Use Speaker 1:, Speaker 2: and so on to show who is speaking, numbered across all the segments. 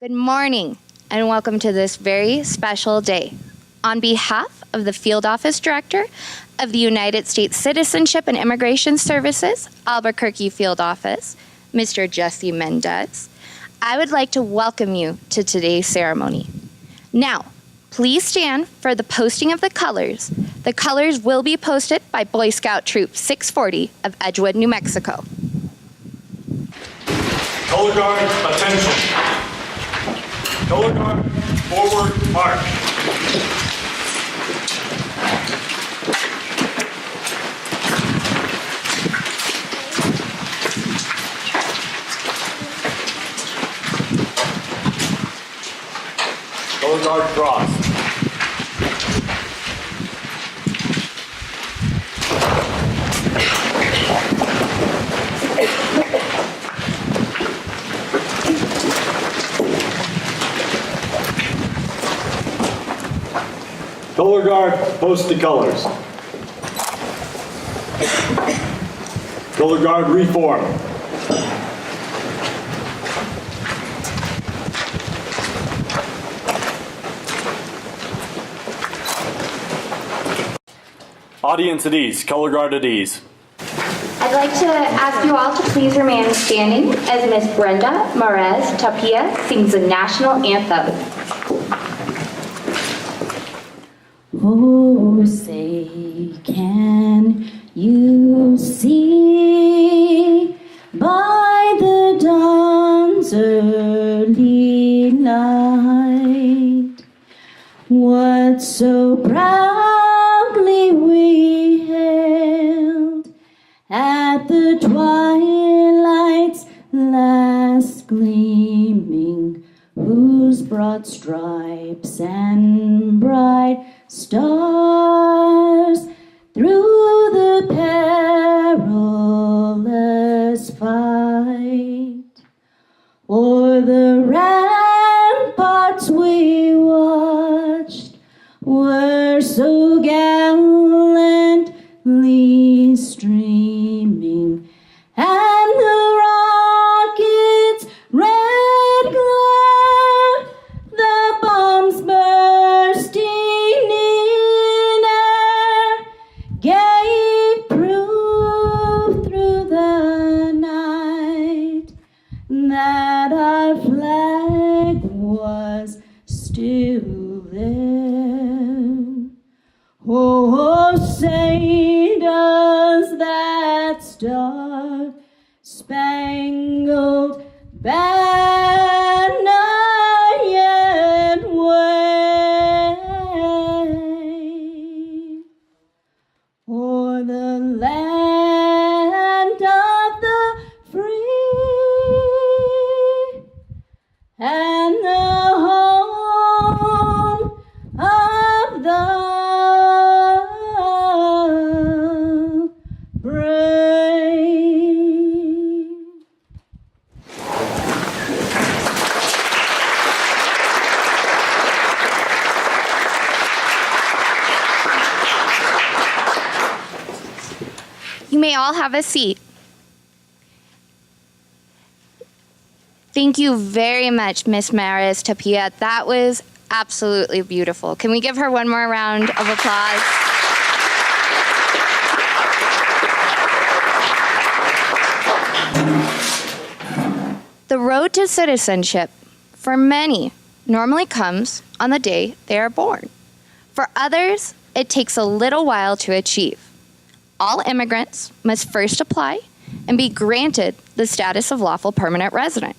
Speaker 1: Good morning and welcome to this very special day. On behalf of the Field Office Director of the United States Citizenship and Immigration Services, Albuquerque Field Office, Mr. Jesse Mendez, I would like to welcome you to today's ceremony. Now, please stand for the posting of the colors. The colors will be posted by Boy Scout Troop 640 of Edgewood, New Mexico.
Speaker 2: Color guard, attention. Color guard, forward, march. Color guard, cross. Color guard, post the colors. Color guard, reform. Audience at ease, color guard at ease.
Speaker 1: I'd like to ask you all to please remain standing as Miss Brenda Marez Tapia sings the national anthem.
Speaker 3: Oh, say, can you see by the dawn's early light what so proudly we hailed at the twilight's last gleaming, whose broad stripes and bright stars through the perilous fight o'er the ramparts we watched were so gallantly streaming, and the rockets' red glare, the bombs bursting in air, gave proof through the night that our flag was still there. Oh, say does that star-spangled banner yet wave o'er the land of the free and the home of the brave.
Speaker 1: You may all have a seat. Thank you very much, Miss Marez Tapia. That was absolutely beautiful. Can we give her one more round of applause? The road to citizenship, for many, normally comes on the day they are born. For others, it takes a little while to achieve. All immigrants must first apply and be granted the status of lawful permanent resident.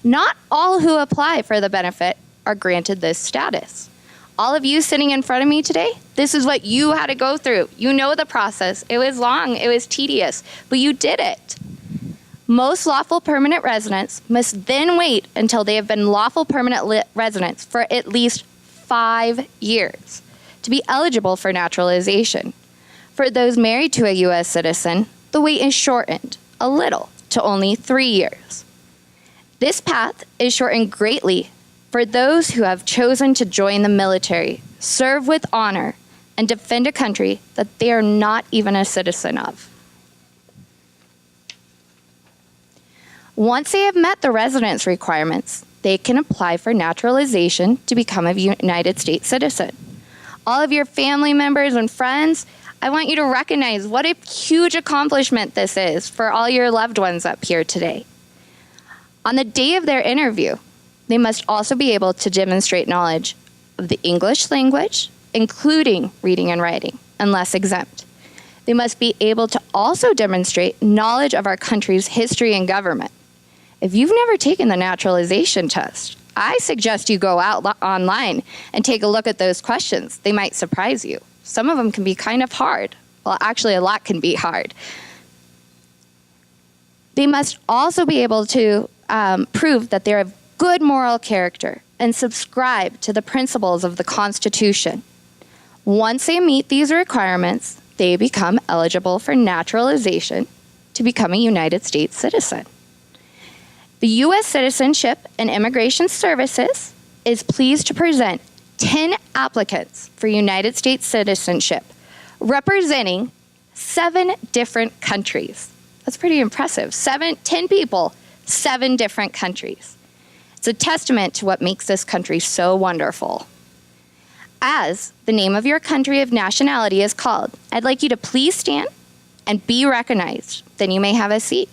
Speaker 1: Not all who apply for the benefit are granted this status. All of you sitting in front of me today, this is what you had to go through. You know the process. It was long, it was tedious, but you did it. Most lawful permanent residents must then wait until they have been lawful permanent residents for at least 5 years to be eligible for naturalization. For those married to a U.S. citizen, the wait is shortened a little to only 3 years. This path is shortened greatly for those who have chosen to join the military, serve with honor, and defend a country that they are not even a citizen of. Once they have met the residence requirements, they can apply for naturalization to become a United States citizen. All of your family members and friends, I want you to recognize what a huge accomplishment this is for all your loved ones up here today. On the day of their interview, they must also be able to demonstrate knowledge of the English language, including reading and writing, unless exempt. They must be able to also demonstrate knowledge of our country's history and government. If you've never taken the naturalization test, I suggest you go out online and take a look at those questions. They might surprise you. Some of them can be kind of hard. Well, actually, a lot can be hard. They must also be able to prove that they're of good moral character and subscribe to the principles of the Constitution. Once they meet these requirements, they become eligible for naturalization to become a United States citizen. The U.S. Citizenship and Immigration Services is pleased to present 10 applicants for United States citizenship, representing 7 different countries. That's pretty impressive. 10 people, 7 different countries. It's a testament to what makes this country so wonderful. As the name of your country of nationality is called, I'd like you to please stand and be recognized. Then you may have a seat.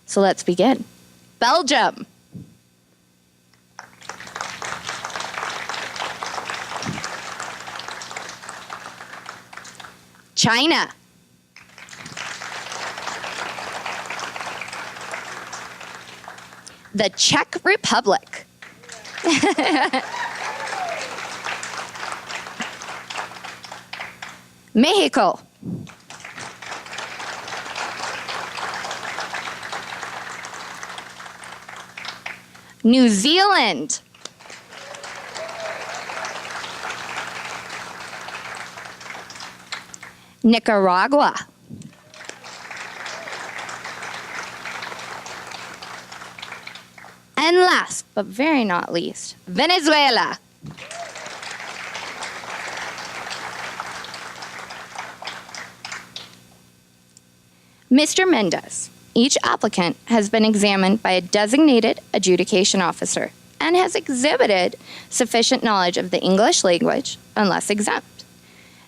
Speaker 1: So let's begin. Belgium. China. The Czech Republic. Mexico. New Zealand. Nicaragua. And last, but very not least, Venezuela. Mr. Mendez, each applicant has been examined by a designated adjudication officer and has exhibited sufficient knowledge of the English language, unless exempt.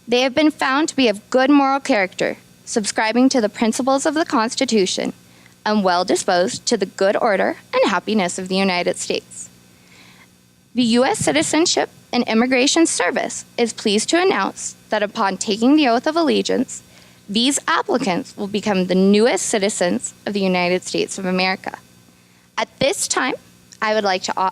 Speaker 1: They have been found to be of good moral character, subscribing to the principles of the Constitution, and well disposed to the good order and happiness of the United States. The U.S. Citizenship and Immigration Service is pleased to announce that upon taking the oath of allegiance, these applicants will become the newest citizens of the United States of America. At this time, I would like to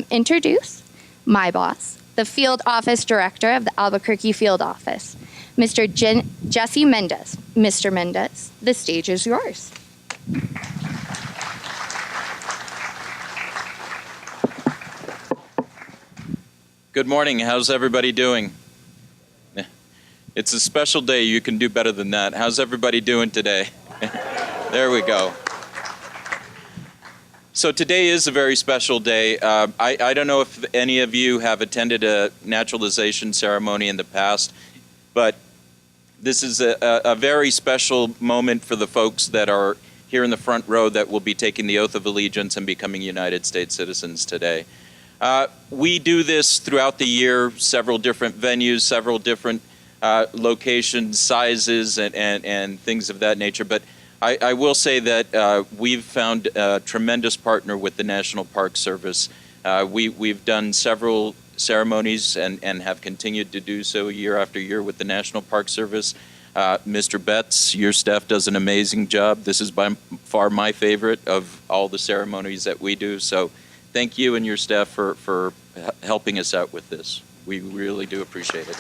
Speaker 1: introduce my boss, the Field Office Director of the Albuquerque Field Office, Mr. Jesse Mendez. Mr. Mendez, the stage is yours.
Speaker 4: Good morning. How's everybody doing? It's a special day. You can do better than that. How's everybody doing today? There we go. So today is a very special day. I don't know if any of you have attended a naturalization ceremony in the past, but this is a very special moment for the folks that are here in the front row that will be taking the oath of allegiance and becoming United States citizens today. We do this throughout the year, several different venues, several different locations, sizes, and things of that nature. But I will say that we've found a tremendous partner with the National Park Service. We've done several ceremonies and have continued to do so year after year with the National Park Service. Mr. Betts, your staff does an amazing job. This is by far my favorite of all the ceremonies that we do. So thank you and your staff for helping us out with this. We really do appreciate it.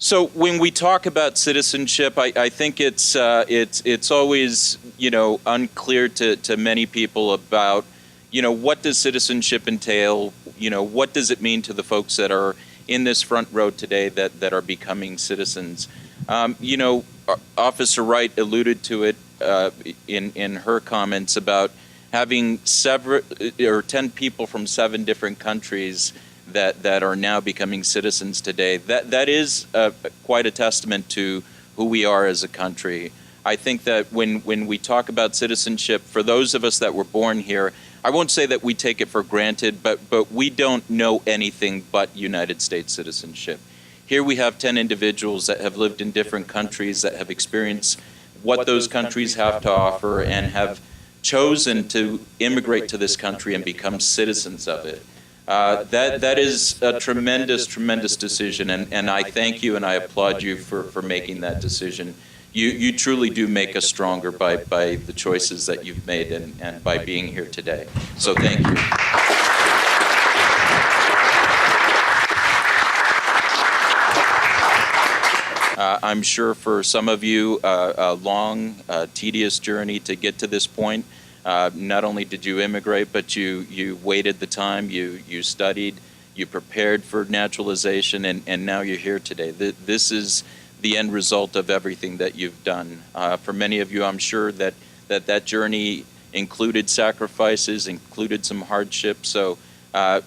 Speaker 4: So when we talk about citizenship, I think it's always, unclear to many people about, what does citizenship entail? What does it mean to the folks that are in this front row today that are becoming citizens? Officer Wright alluded to it in her comments about having 10 people from 7 different countries that are now becoming citizens today. That is quite a testament to who we are as a country. I think that when we talk about citizenship, for those of us that were born here, I won't say that we take it for granted, but we don't know anything but United States citizenship. Here we have 10 individuals that have lived in different countries, that have experienced what those countries have to offer, and have chosen to immigrate to this country and become citizens of it. That is a tremendous, tremendous decision, and I thank you and I applaud you for making that decision. You truly do make us stronger by the choices that you've made and by being here today. So thank you. I'm sure for some of you, a long, tedious journey to get to this point. Not only did you immigrate, but you waited the time, you studied, you prepared for naturalization, and now you're here today. This is the end result of everything that you've done. For many of you, I'm sure that journey included sacrifices, included some hardships. So, I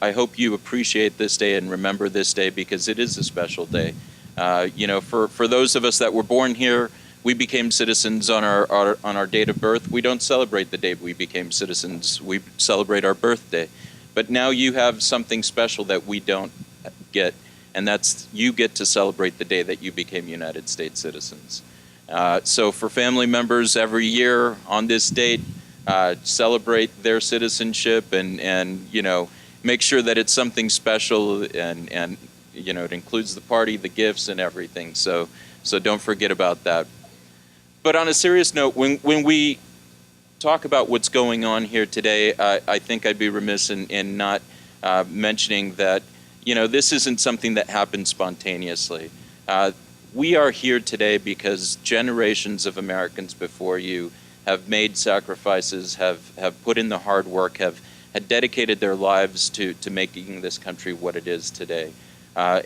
Speaker 4: hope you appreciate this day and remember this day, because it is a special day. For those of us that were born here, we became citizens on our date of birth. We don't celebrate the day we became citizens. We celebrate our birthday. But now you have something special that we don't get, and that's you get to celebrate the day that you became United States citizens. So for family members, every year on this date, celebrate their citizenship and make sure that it's something special, and it includes the party, the gifts, and everything. So don't forget about that. But on a serious note, when we talk about what's going on here today, I think I'd be remiss in not mentioning that this isn't something that happened spontaneously. We are here today because generations of Americans before you have made sacrifices, have put in the hard work, had dedicated their lives to making this country what it is today. That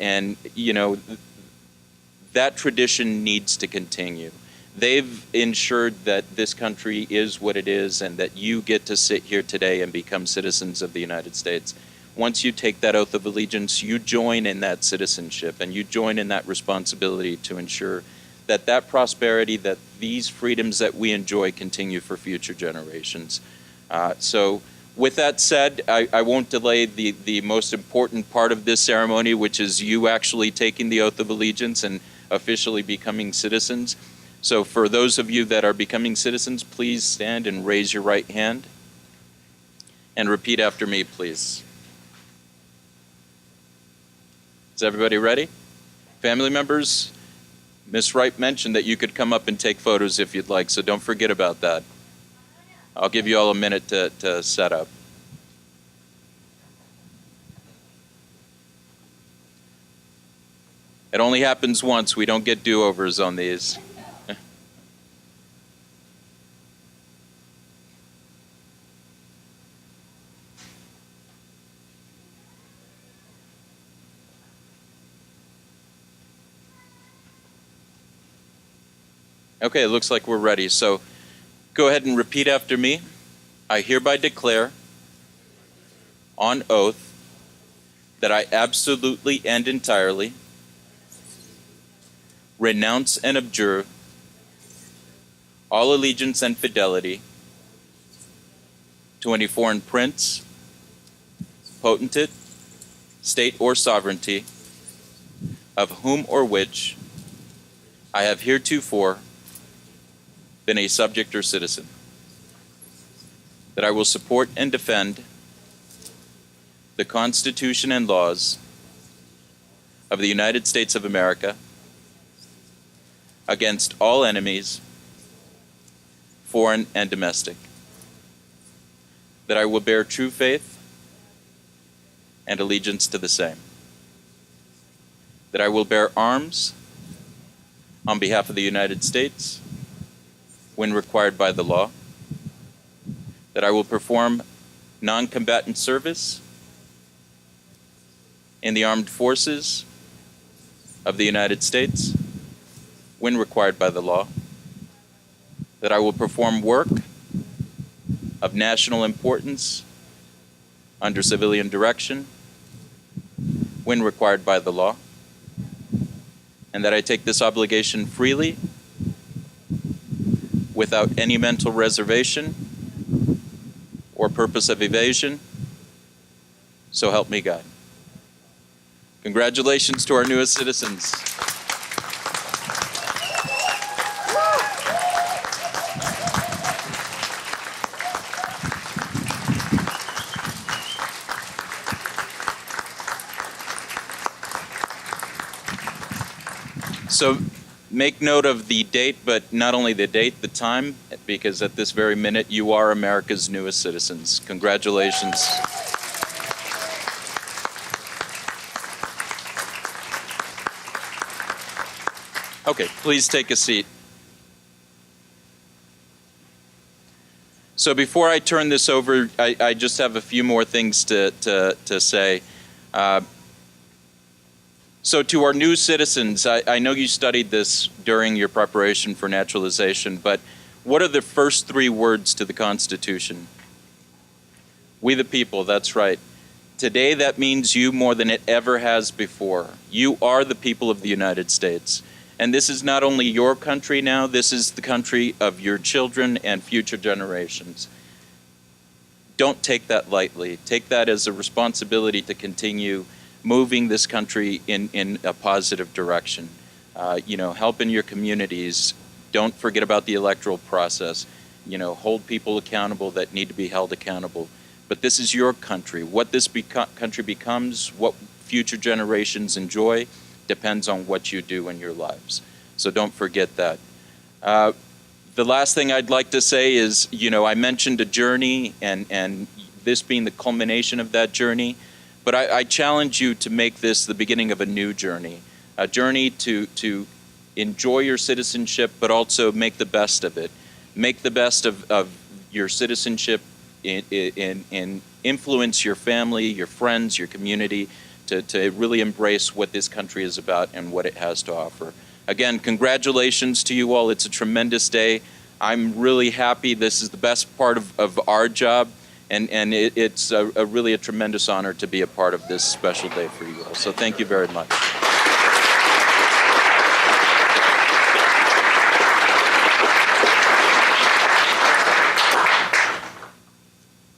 Speaker 4: tradition needs to continue. They've ensured that this country is what it is, and that you get to sit here today and become citizens of the United States. Once you take that oath of allegiance, you join in that citizenship, and you join in that responsibility to ensure that prosperity, that these freedoms that we enjoy continue for future generations. So with that said, I won't delay the most important part of this ceremony, which is you actually taking the oath of allegiance and officially becoming citizens. So for those of you that are becoming citizens, please stand and raise your right hand and repeat after me, please. Is everybody ready? Family members, Ms. Wright mentioned that you could come up and take photos if you'd like, so don't forget about that. I'll give you all a minute to set up. It only happens once. We don't get do-overs on these. Okay, it looks like we're ready. So go ahead and repeat after me. I hereby declare on oath that I absolutely and entirely renounce and abjure all allegiance and fidelity to any foreign prince, potentate, state, or sovereignty, of whom or which I have heretofore been a subject or citizen, that I will support and defend the Constitution and laws of the United States of America against all enemies, foreign and domestic, that I will bear true faith and allegiance to the same, that I will bear arms on behalf of the United States when required by the law, that I will perform non-combatant service in the armed forces of the United States when required by the law, that I will perform work of national importance under civilian direction when required by the law, and that I take this obligation freely without any mental reservation or purpose of evasion. So help me God. Congratulations to our newest citizens. So make note of the date, but not only the date, the time, because at this very minute you are America's newest citizens. Congratulations. Okay, please take a seat. So before I turn this over, I just have a few more things to say. So to our new citizens, I know you studied this during your preparation for naturalization, but what are the first three words to the Constitution? We the people, that's right. Today that means you more than it ever has before. You are the people of the United States. And this is not only your country now, this is the country of your children and future generations. Don't take that lightly. Take that as a responsibility to continue moving this country in a positive direction. Help in your communities. Don't forget about the electoral process. Hold people accountable that need to be held accountable. But this is your country. What this country becomes, what future generations enjoy, depends on what you do in your lives. So don't forget that. The last thing I'd like to say is, I mentioned a journey and this being the culmination of that journey. But I challenge you to make this the beginning of a new journey, a journey to enjoy your citizenship, but also make the best of it. Make the best of your citizenship, in influence your family, your friends, your community, to really embrace what this country is about and what it has to offer. Again, congratulations to you all. It's a tremendous day. I'm really happy. This is the best part of our job. And it's really a tremendous honor to be a part of this special day for you all. So thank you very much.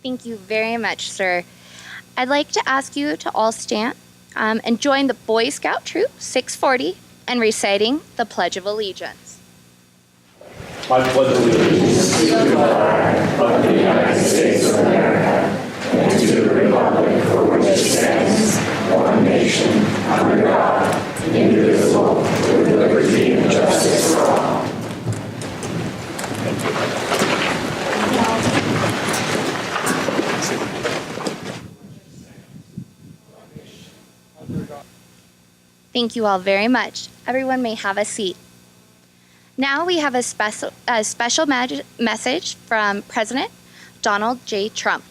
Speaker 1: Thank you very much, sir. I'd like to ask you to all stand and join the Boy Scout Troop 640 and reciting the Pledge of Allegiance.
Speaker 2: I pledge allegiance to the flag of the United States of America and to the republic for which it stands, one nation, under God, indivisible, with liberty and justice for all.
Speaker 1: Thank you all very much. Everyone may have a seat. Now we have a special message from President Donald J. Trump.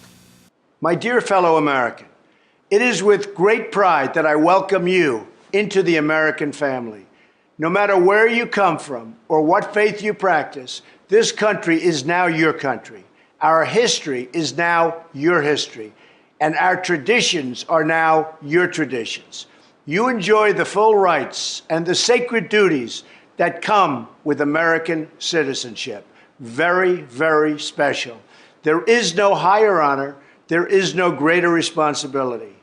Speaker 5: My dear fellow American, it is with great pride that I welcome you into the American family. No matter where you come from or what faith you practice, this country is now your country. Our history is now your history, and our traditions are now your traditions. You enjoy the full rights and the sacred duties that come with American citizenship. Very, very special. There is no higher honor. There is no greater responsibility.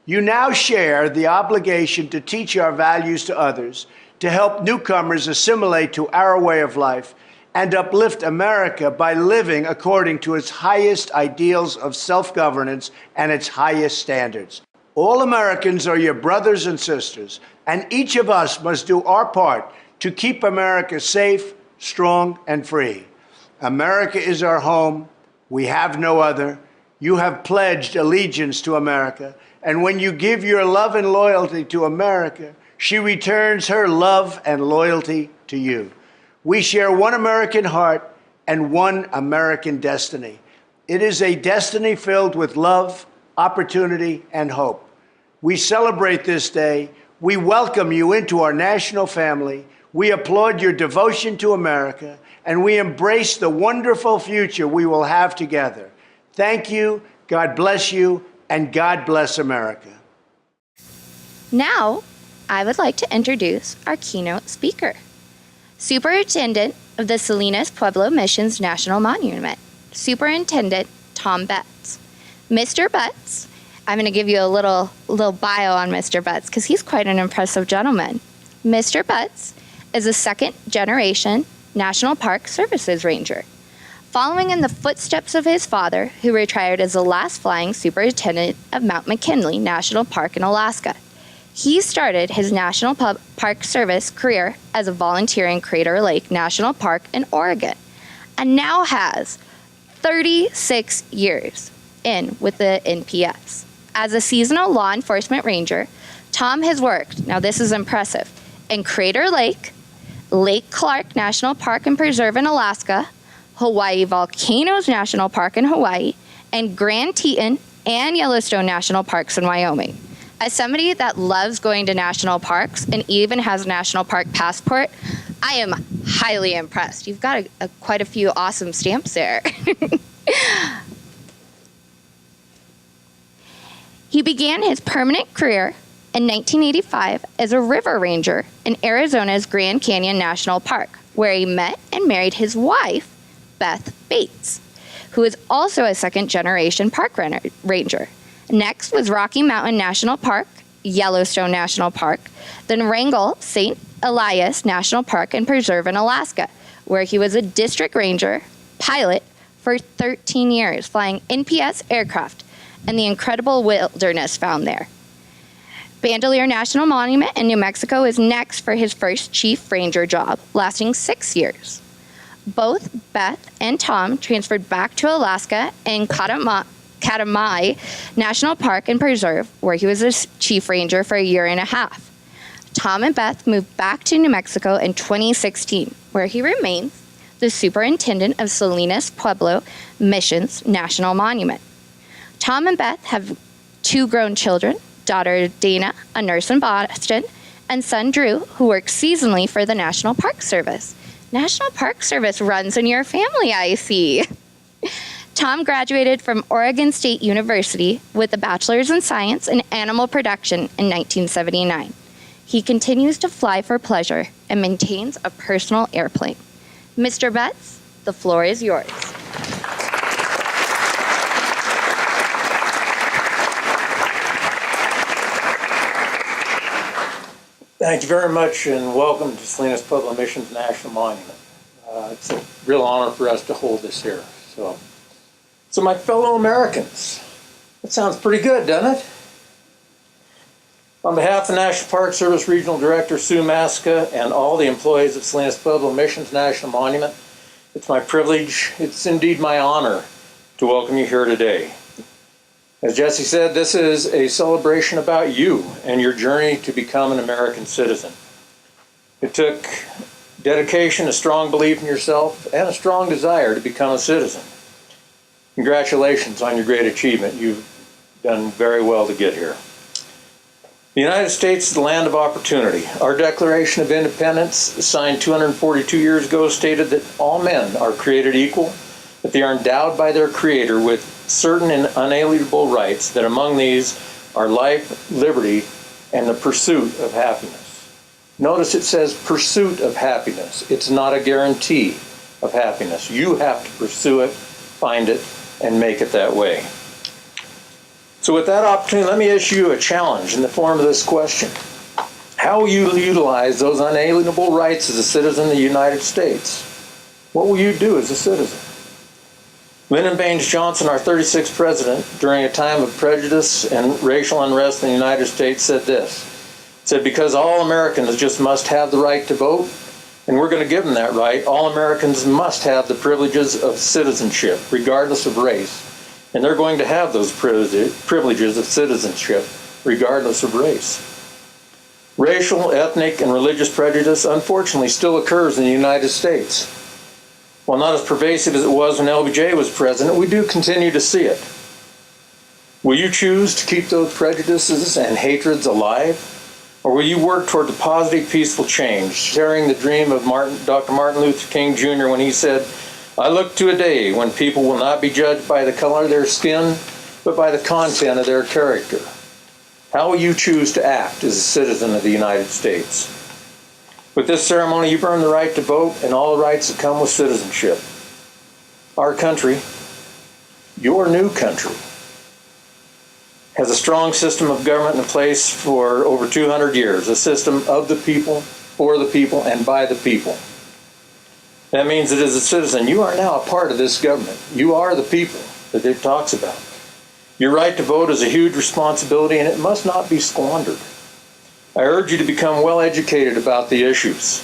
Speaker 5: You now share the obligation to teach our values to others, to help newcomers assimilate to our way of life, and uplift America by living according to its highest ideals of self-governance and its highest standards. All Americans are your brothers and sisters, and each of us must do our part to keep America safe, strong, and free. America is our home. We have no other. You have pledged allegiance to America, and when you give your love and loyalty to America, she returns her love and loyalty to you. We share one American heart and one American destiny. It is a destiny filled with love, opportunity, and hope. We celebrate this day. We welcome you into our national family. We applaud your devotion to America, and we embrace the wonderful future we will have together. Thank you, God bless you, and God bless America.
Speaker 1: Now, I would like to introduce our keynote speaker, Superintendent of the Salinas Pueblo Missions National Monument, Superintendent Tom Betts. Mr. Betts, I'm going to give you a little bio on Mr. Betts because he's quite an impressive gentleman. Mr. Betts is a second-generation National Park Services Ranger. Following in the footsteps of his father, who retired as the last flying superintendent of Mount McKinley National Park in Alaska, he started his National Park Service career as a volunteer in Crater Lake National Park in Oregon, and now has 36 years in with the NPS. As a seasonal law enforcement ranger, Tom has worked, now this is impressive, in Crater Lake, Lake Clark National Park and Preserve in Alaska, Hawaii Volcanoes National Park in Hawaii, and Grand Teton and Yellowstone National Parks in Wyoming. As somebody that loves going to national parks and even has a national park passport, I am highly impressed. You've got quite a few awesome stamps there. He began his permanent career in 1985 as a river ranger in Arizona's Grand Canyon National Park, where he met and married his wife, Beth Bates, who is also a second-generation park ranger. Next was Rocky Mountain National Park, Yellowstone National Park, then Wrangell St. Elias National Park and Preserve in Alaska, where he was a district ranger pilot for 13 years, flying NPS aircraft and the incredible wilderness found there. Bandelier National Monument in New Mexico is next for his first chief ranger job, lasting 6 years. Both Beth and Tom transferred back to Alaska in Katamai National Park and Preserve, where he was a chief ranger for a year and a half. Tom and Beth moved back to New Mexico in 2016, where he remains the superintendent of Salinas Pueblo Missions National Monument. Tom and Beth have 2 grown children, daughter Dana, a nurse in Boston, and son Drew, who works seasonally for the National Park Service. National Park Service runs in your family, I see. Tom graduated from Oregon State University with a bachelor's in science in animal production in 1979. He continues to fly for pleasure and maintains a personal airplane. Mr. Betts, the floor is yours.
Speaker 6: Thank you very much, and welcome to Salinas Pueblo Missions National Monument. It's a real honor for us to hold this here. So my fellow Americans, that sounds pretty good, doesn't it? On behalf of the National Park Service Regional Director Sue Masca and all the employees of Salinas Pueblo Missions National Monument, it's my privilege, it's indeed my honor to welcome you here today. As Jesse said, this is a celebration about you and your journey to become an American citizen. It took dedication, a strong belief in yourself, and a strong desire to become a citizen. Congratulations on your great achievement. You've done very well to get here. The United States is the land of opportunity. Our Declaration of Independence, signed 242 years ago, stated that all men are created equal, that they are endowed by their Creator with certain and unalienable rights, that among these are life, liberty, and the pursuit of happiness. Notice it says pursuit of happiness. It's not a guarantee of happiness. You have to pursue it, find it, and make it that way. So with that opportunity, let me issue you a challenge in the form of this question. How will you utilize those unalienable rights as a citizen of the United States? What will you do as a citizen? Lyndon Baines Johnson, our 36th president, during a time of prejudice and racial unrest in the United States, said this. He said, because all Americans just must have the right to vote, and we're going to give them that right, all Americans must have the privileges of citizenship, regardless of race. And they're going to have those privileges of citizenship, regardless of race. Racial, ethnic, and religious prejudice, unfortunately, still occurs in the United States. While not as pervasive as it was when LBJ was president, we do continue to see it. Will you choose to keep those prejudices and hatreds alive? Or will you work toward a positive, peaceful change, sharing the dream of Dr. Martin Luther King Jr. when he said, I look to a day when people will not be judged by the color of their skin, but by the content of their character. How will you choose to act as a citizen of the United States? With this ceremony, you've earned the right to vote and all the rights that come with citizenship. Our country, your new country, has a strong system of government in place for over 200 years, a system of the people, for the people, and by the people. That means that as a citizen, you are now a part of this government. You are the people that it talks about. Your right to vote is a huge responsibility, and it must not be squandered. I urge you to become well educated about the issues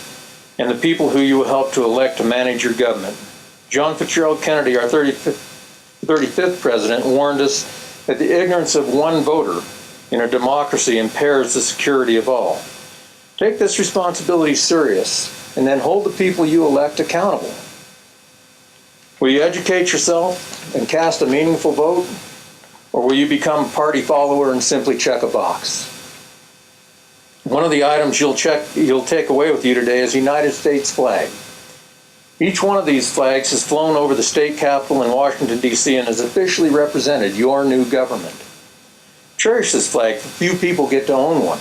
Speaker 6: and the people who you will help to elect to manage your government. John Fitzgerald Kennedy, our 35th president, warned us that the ignorance of one voter in a democracy impairs the security of all. Take this responsibility serious, and then hold the people you elect accountable. Will you educate yourself and cast a meaningful vote, or will you become a party follower and simply check a box? One of the items you'll take away with you today is the United States flag. Each one of these flags has flown over the state capitol in Washington, D.C. and has officially represented your new government. Cherish this flag. Few people get to own one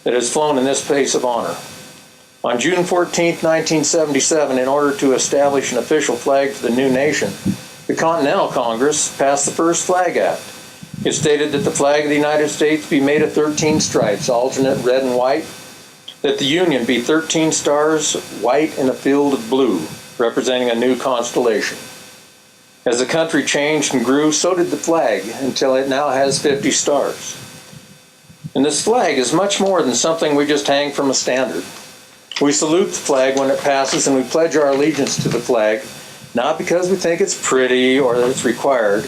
Speaker 6: that has flown in this place of honor. On June 14, 1977, in order to establish an official flag for the new nation, the Continental Congress passed the first Flag Act. It stated that the flag of the United States be made of 13 stripes, alternate red and white, that the Union be 13 stars, white in a field of blue, representing a new constellation. As the country changed and grew, so did the flag, until it now has 50 stars. And this flag is much more than something we just hang from a standard. We salute the flag when it passes, and we pledge our allegiance to the flag, not because we think it's pretty or that it's required,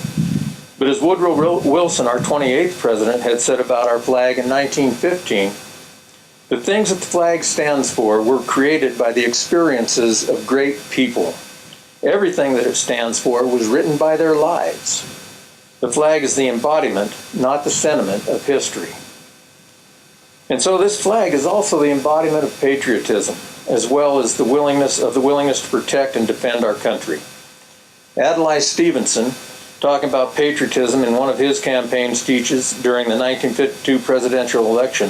Speaker 6: but as Woodrow Wilson, our 28th president, had said about our flag in 1915, the things that the flag stands for were created by the experiences of great people. Everything that it stands for was written by their lives. The flag is the embodiment, not the sentiment, of history. And so this flag is also the embodiment of patriotism, as well as the willingness to protect and defend our country. Adlai Stevenson, talking about patriotism in one of his campaign speeches during the 1952 presidential election,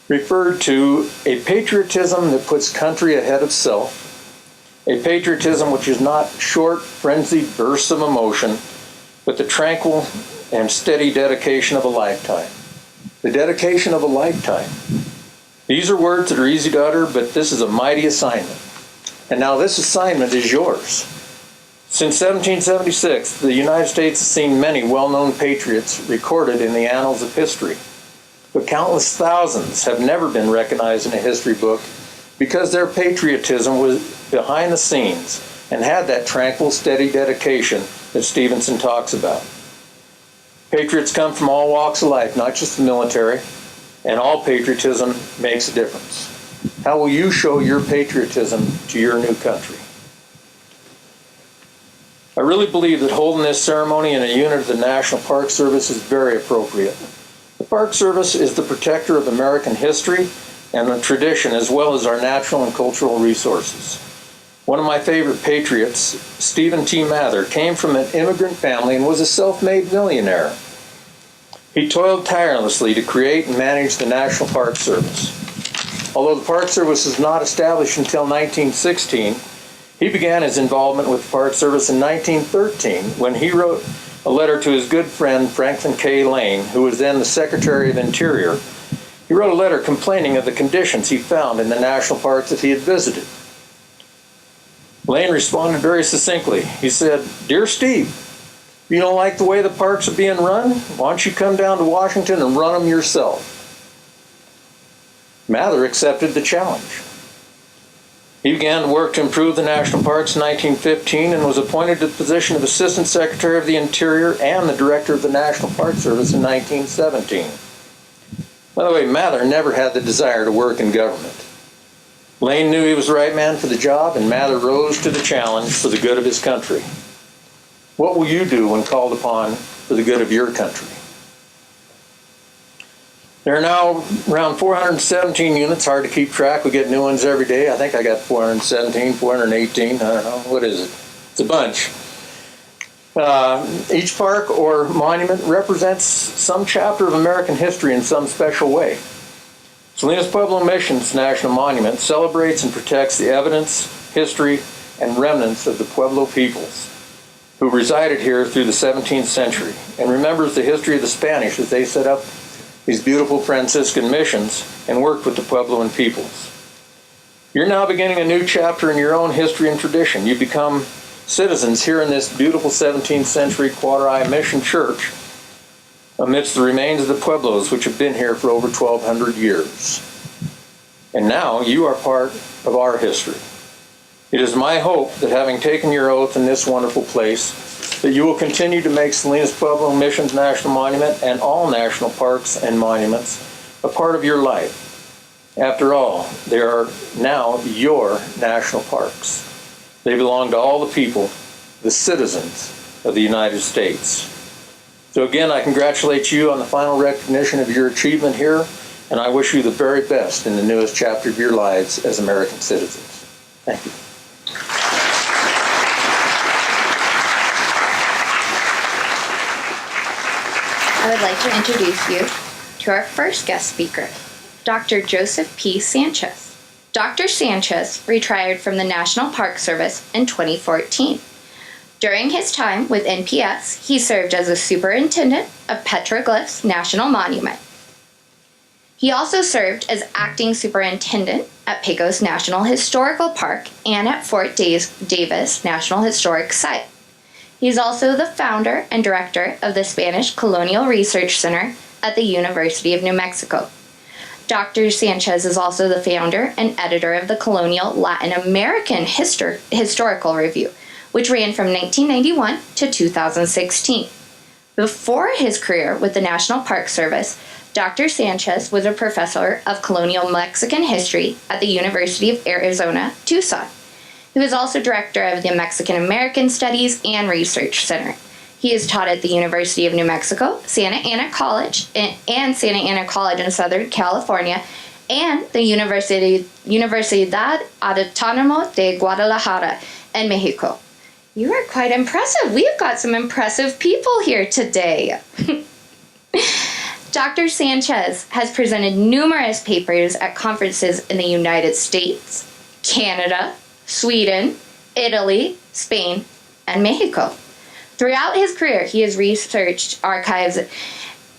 Speaker 6: referred to a patriotism that puts country ahead of self, a patriotism which is not short, frenzied bursts of emotion, but the tranquil and steady dedication of a lifetime. The dedication of a lifetime. These are words that are easy to utter, but this is a mighty assignment. And now this assignment is yours. Since 1776, the United States has seen many well-known patriots recorded in the annals of history. But countless thousands have never been recognized in a history book because their patriotism was behind the scenes and had that tranquil, steady dedication that Stevenson talks about. Patriots come from all walks of life, not just the military, and all patriotism makes a difference. How will you show your patriotism to your new country? I really believe that holding this ceremony in a unit of the National Park Service is very appropriate. The Park Service is the protector of American history and the tradition, as well as our natural and cultural resources. One of my favorite patriots, Stephen T. Mather, came from an immigrant family and was a self-made millionaire. He toiled tirelessly to create and manage the National Park Service. Although the Park Service was not established until 1916, he began his involvement with the Park Service in 1913 when he wrote a letter to his good friend Franklin K. Lane, who was then the Secretary of Interior. He wrote a letter complaining of the conditions he found in the national parks that he had visited. Lane responded very succinctly. He said, "Dear Steve, you don't like the way the parks are being run? Why don't you come down to Washington and run them yourself?" Mather accepted the challenge. He began to work to improve the national parks in 1915 and was appointed to the position of Assistant Secretary of the Interior and the Director of the National Park Service in 1917. By the way, Mather never had the desire to work in government. Lane knew he was the right man for the job, and Mather rose to the challenge for the good of his country. What will you do when called upon for the good of your country? There are now around 417 units, hard to keep track. We get new ones every day. I think I got 417, 418, I don't know. What is it? It's a bunch. Each park or monument represents some chapter of American history in some special way. Salinas Pueblo Missions National Monument celebrates and protects the evidence, history, and remnants of the Pueblo peoples who resided here through the 17th century, and remembers the history of the Spanish as they set up these beautiful Franciscan missions and worked with the Puebloan peoples. You're now beginning a new chapter in your own history and tradition. You become citizens here in this beautiful 17th century Cuautla Mission Church amidst the remains of the Pueblos which have been here for over 1,200 years. And now you are part of our history. It is my hope that having taken your oath in this wonderful place, that you will continue to make Salinas Pueblo Missions National Monument and all national parks and monuments a part of your life. After all, they are now your national parks. They belong to all the people, the citizens of the United States. So again, I congratulate you on the final recognition of your achievement here, and I wish you the very best in the newest chapter of your lives as American citizens. Thank you.
Speaker 1: I would like to introduce you to our first guest speaker, Dr. Joseph P. Sanchez. Dr. Sanchez retired from the National Park Service in 2014. During his time with NPS, he served as a superintendent of Petroglyphs National Monument. He also served as acting superintendent at Pecos National Historical Park and at Fort Davis National Historic Site. He is also the founder and director of the Spanish Colonial Research Center at the University of New Mexico. Dr. Sanchez is also the founder and editor of the Colonial Latin American Historical Review, which ran from 1991 to 2016. Before his career with the National Park Service, Dr. Sanchez was a professor of colonial Mexican history at the University of Arizona, Tucson. He was also director of the Mexican American Studies and Research Center. He has taught at the University of New Mexico, Santa Ana College, and Santa Ana College in Southern California, and the Universidad Autónoma de Guadalajara in Mexico. You are quite impressive. We've got some impressive people here today. Dr. Sanchez has presented numerous papers at conferences in the United States, Canada, Sweden, Italy, Spain, and Mexico. Throughout his career, he has researched archives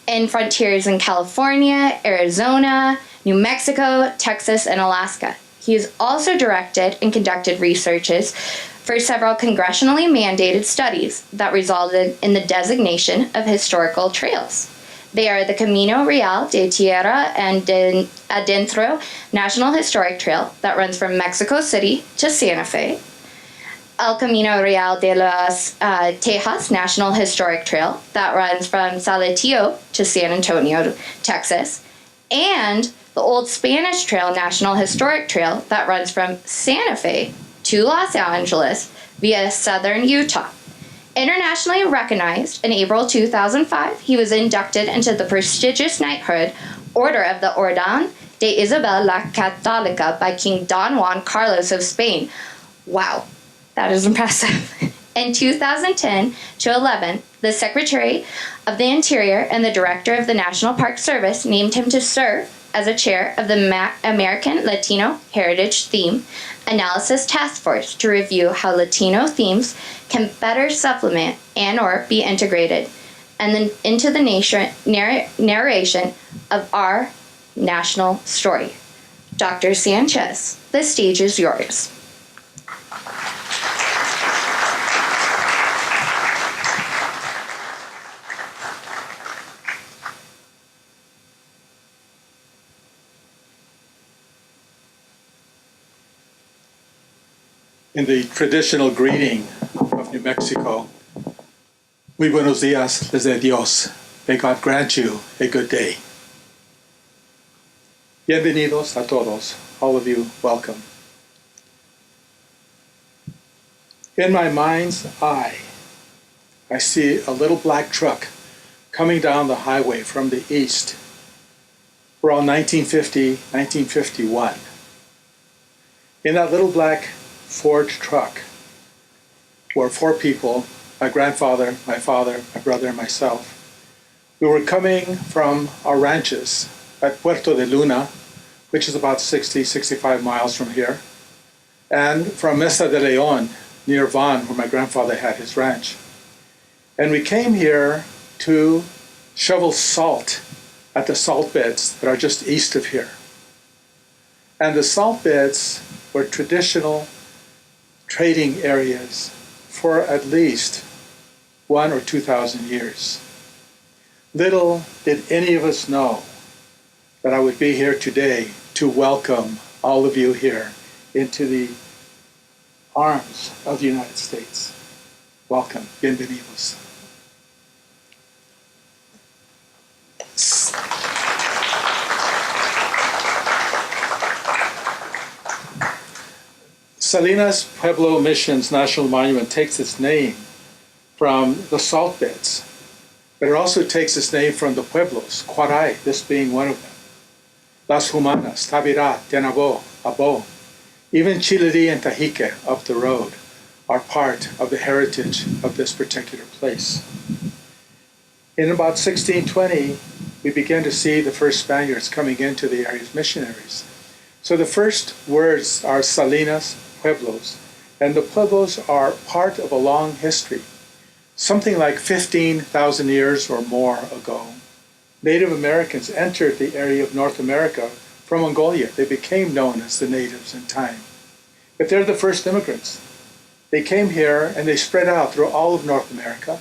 Speaker 1: in frontiers in California, Arizona, New Mexico, Texas, and Alaska. He has also directed and conducted researches for several congressionally mandated studies that resulted in the designation of historical trails. They are the Camino Real de Tierra and Adentro National Historic Trail that runs from Mexico City to Santa Fe, El Camino Real de las Tejas National Historic Trail that runs from Saltillo to San Antonio, Texas, and the Old Spanish Trail National Historic Trail that runs from Santa Fe to Los Angeles via southern Utah. Internationally recognized in April 2005, he was inducted into the prestigious knighthood Order of the Orden de Isabel la Católica by King Don Juan Carlos of Spain. Wow, that is impressive. In 2010 to 11, the Secretary of the Interior and the Director of the National Park Service named him to serve as a chair of the American Latino Heritage Theme Analysis Task Force to review how Latino themes can better supplement and or be integrated and then into the narration of our national story. Dr. Sanchez, the stage is yours.
Speaker 7: In the traditional greeting of New Mexico, muy buenos días desde Dios. May God grant you a good day. Bienvenidos a todos. All of you, welcome. In my mind's eye, I see a little black truck coming down the highway from the east around 1950, 1951. In that little black Ford truck were 4 people, my grandfather, my father, my brother, and myself. We were coming from our ranches at Puerto de Luna, which is about 60, 65 miles from here, and from Mesa de Leon, near Vaughan, where my grandfather had his ranch. And we came here to shovel salt at the salt beds that are just east of here. And the salt beds were traditional trading areas for at least 1,000 or 2,000 years. Little did any of us know that I would be here today to welcome all of you here into the arms of the United States. Welcome. Bienvenidos. Salinas Pueblo Missions National Monument takes its name from the salt beds, but it also takes its name from the pueblos, Cuaray, this being one of them. Las Humanas, Tabirá, Tenabo, Abo, even Chiliri and Tajique up the road are part of the heritage of this particular place. In about 1620, we began to see the first Spaniards coming into the area as missionaries. So the first words are Salinas, Pueblos, and the Pueblos are part of a long history. Something like 15,000 years or more ago, Native Americans entered the area of North America from Mongolia. They became known as the natives in time. But they're the first immigrants. They came here and they spread out through all of North America.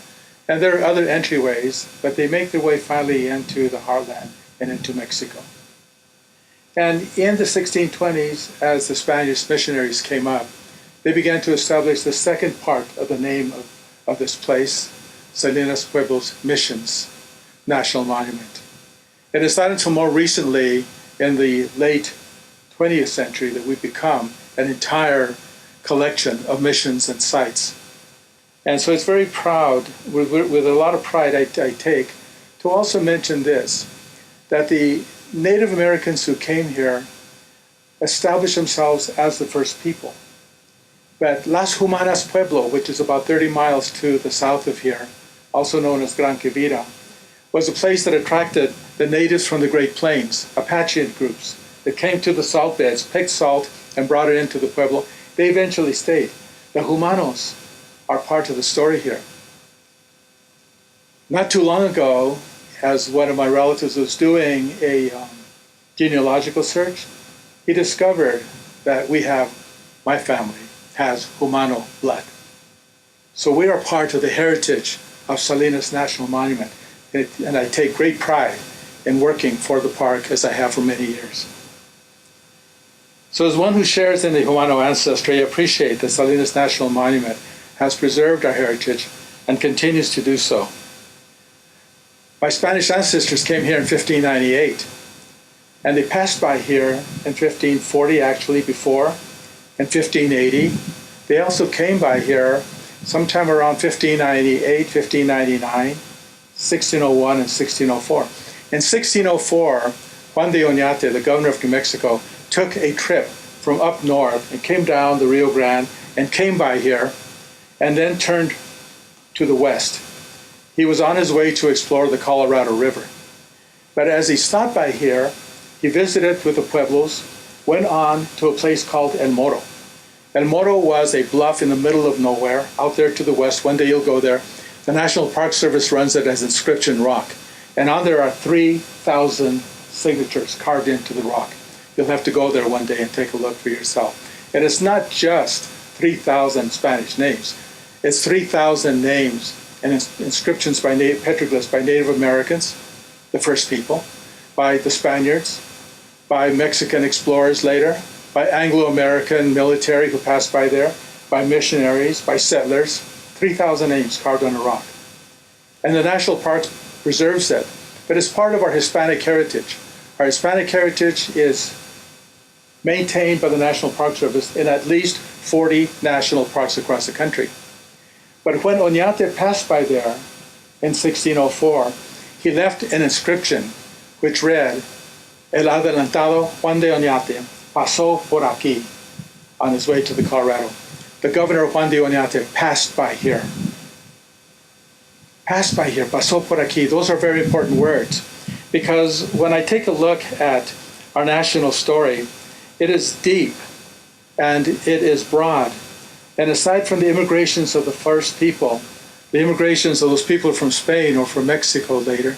Speaker 7: And there are other entryways, but they make their way finally into the heartland and into Mexico. And in the 1620s, as the Spanish missionaries came up, they began to establish the second part of the name of this place, Salinas Pueblos Missions National Monument. It is not until more recently, in the late 20th century, that we've become an entire collection of missions and sites. And so it's very proud, with a lot of pride I take, to also mention this, that the Native Americans who came here established themselves as the first people. But Las Humanas Pueblo, which is about 30 miles to the south of here, also known as Gran Quivira, was a place that attracted the natives from the Great Plains, Apache groups, that came to the salt beds, picked salt, and brought it into the Pueblo. They eventually stayed. The Humanos are part of the story here. Not too long ago, as one of my relatives was doing a genealogical search, he discovered that my family has Humano blood. So we are part of the heritage of Salinas National Monument, and I take great pride in working for the park as I have for many years. So as one who shares in the Humano ancestry, I appreciate that Salinas National Monument has preserved our heritage and continues to do so. My Spanish ancestors came here in 1598, and they passed by here in 1540, actually before, in 1580. They also came by here sometime around 1598, 1599, 1601, and 1604. In 1604, Juan de Oñate, the governor of New Mexico, took a trip from up north and came down the Rio Grande and came by here and then turned to the west. He was on his way to explore the Colorado River. But as he stopped by here, he visited with the Pueblos, went on to a place called El Moro. El Moro was a bluff in the middle of nowhere, out there to the west. One day you'll go there. The National Park Service runs it as inscription rock. And on there are 3,000 signatures carved into the rock. You'll have to go there one day and take a look for yourself. And it's not just 3,000 Spanish names. It's 3,000 names and inscriptions by petroglyphs by Native Americans, the first people, by the Spaniards, by Mexican explorers later, by Anglo-American military who passed by there, by missionaries, by settlers, 3,000 names carved on a rock. And the National Park preserves that, but it's part of our Hispanic heritage. Our Hispanic heritage is maintained by the National Park Service in at least 40 national parks across the country. But when Oñate passed by there in 1604, he left an inscription which read, El adelantado Juan de Oñate pasó por aquí, on his way to the Colorado. The governor Juan de Oñate passed by here. Passed by here, pasó por aquí. Those are very important words, because when I take a look at our national story, it is deep and it is broad. And aside from the immigrations of the first people, the immigrations of those people from Spain or from Mexico later,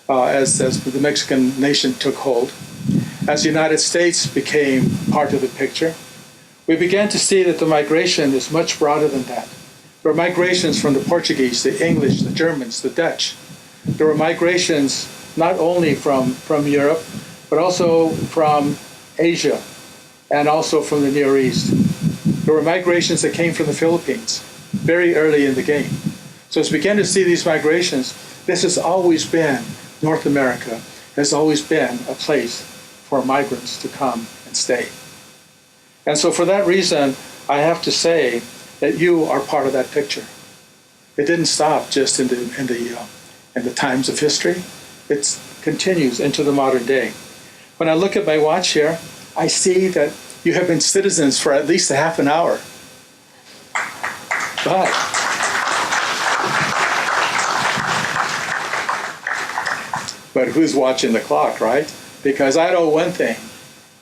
Speaker 7: as the Mexican nation took hold, as the United States became part of the picture, we began to see that the migration is much broader than that. There were migrations from the Portuguese, the English, the Germans, the Dutch. There were migrations not only from Europe, but also from Asia and also from the Near East. There were migrations that came from the Philippines very early in the game. So as we began to see these migrations, this has always been, North America has always been a place for migrants to come and stay. And so for that reason, I have to say that you are part of that picture. It didn't stop just in the times of history. It continues into the modern day. When I look at my watch here, I see that you have been citizens for at least a half an hour. But who's watching the clock, right? Because I know one thing,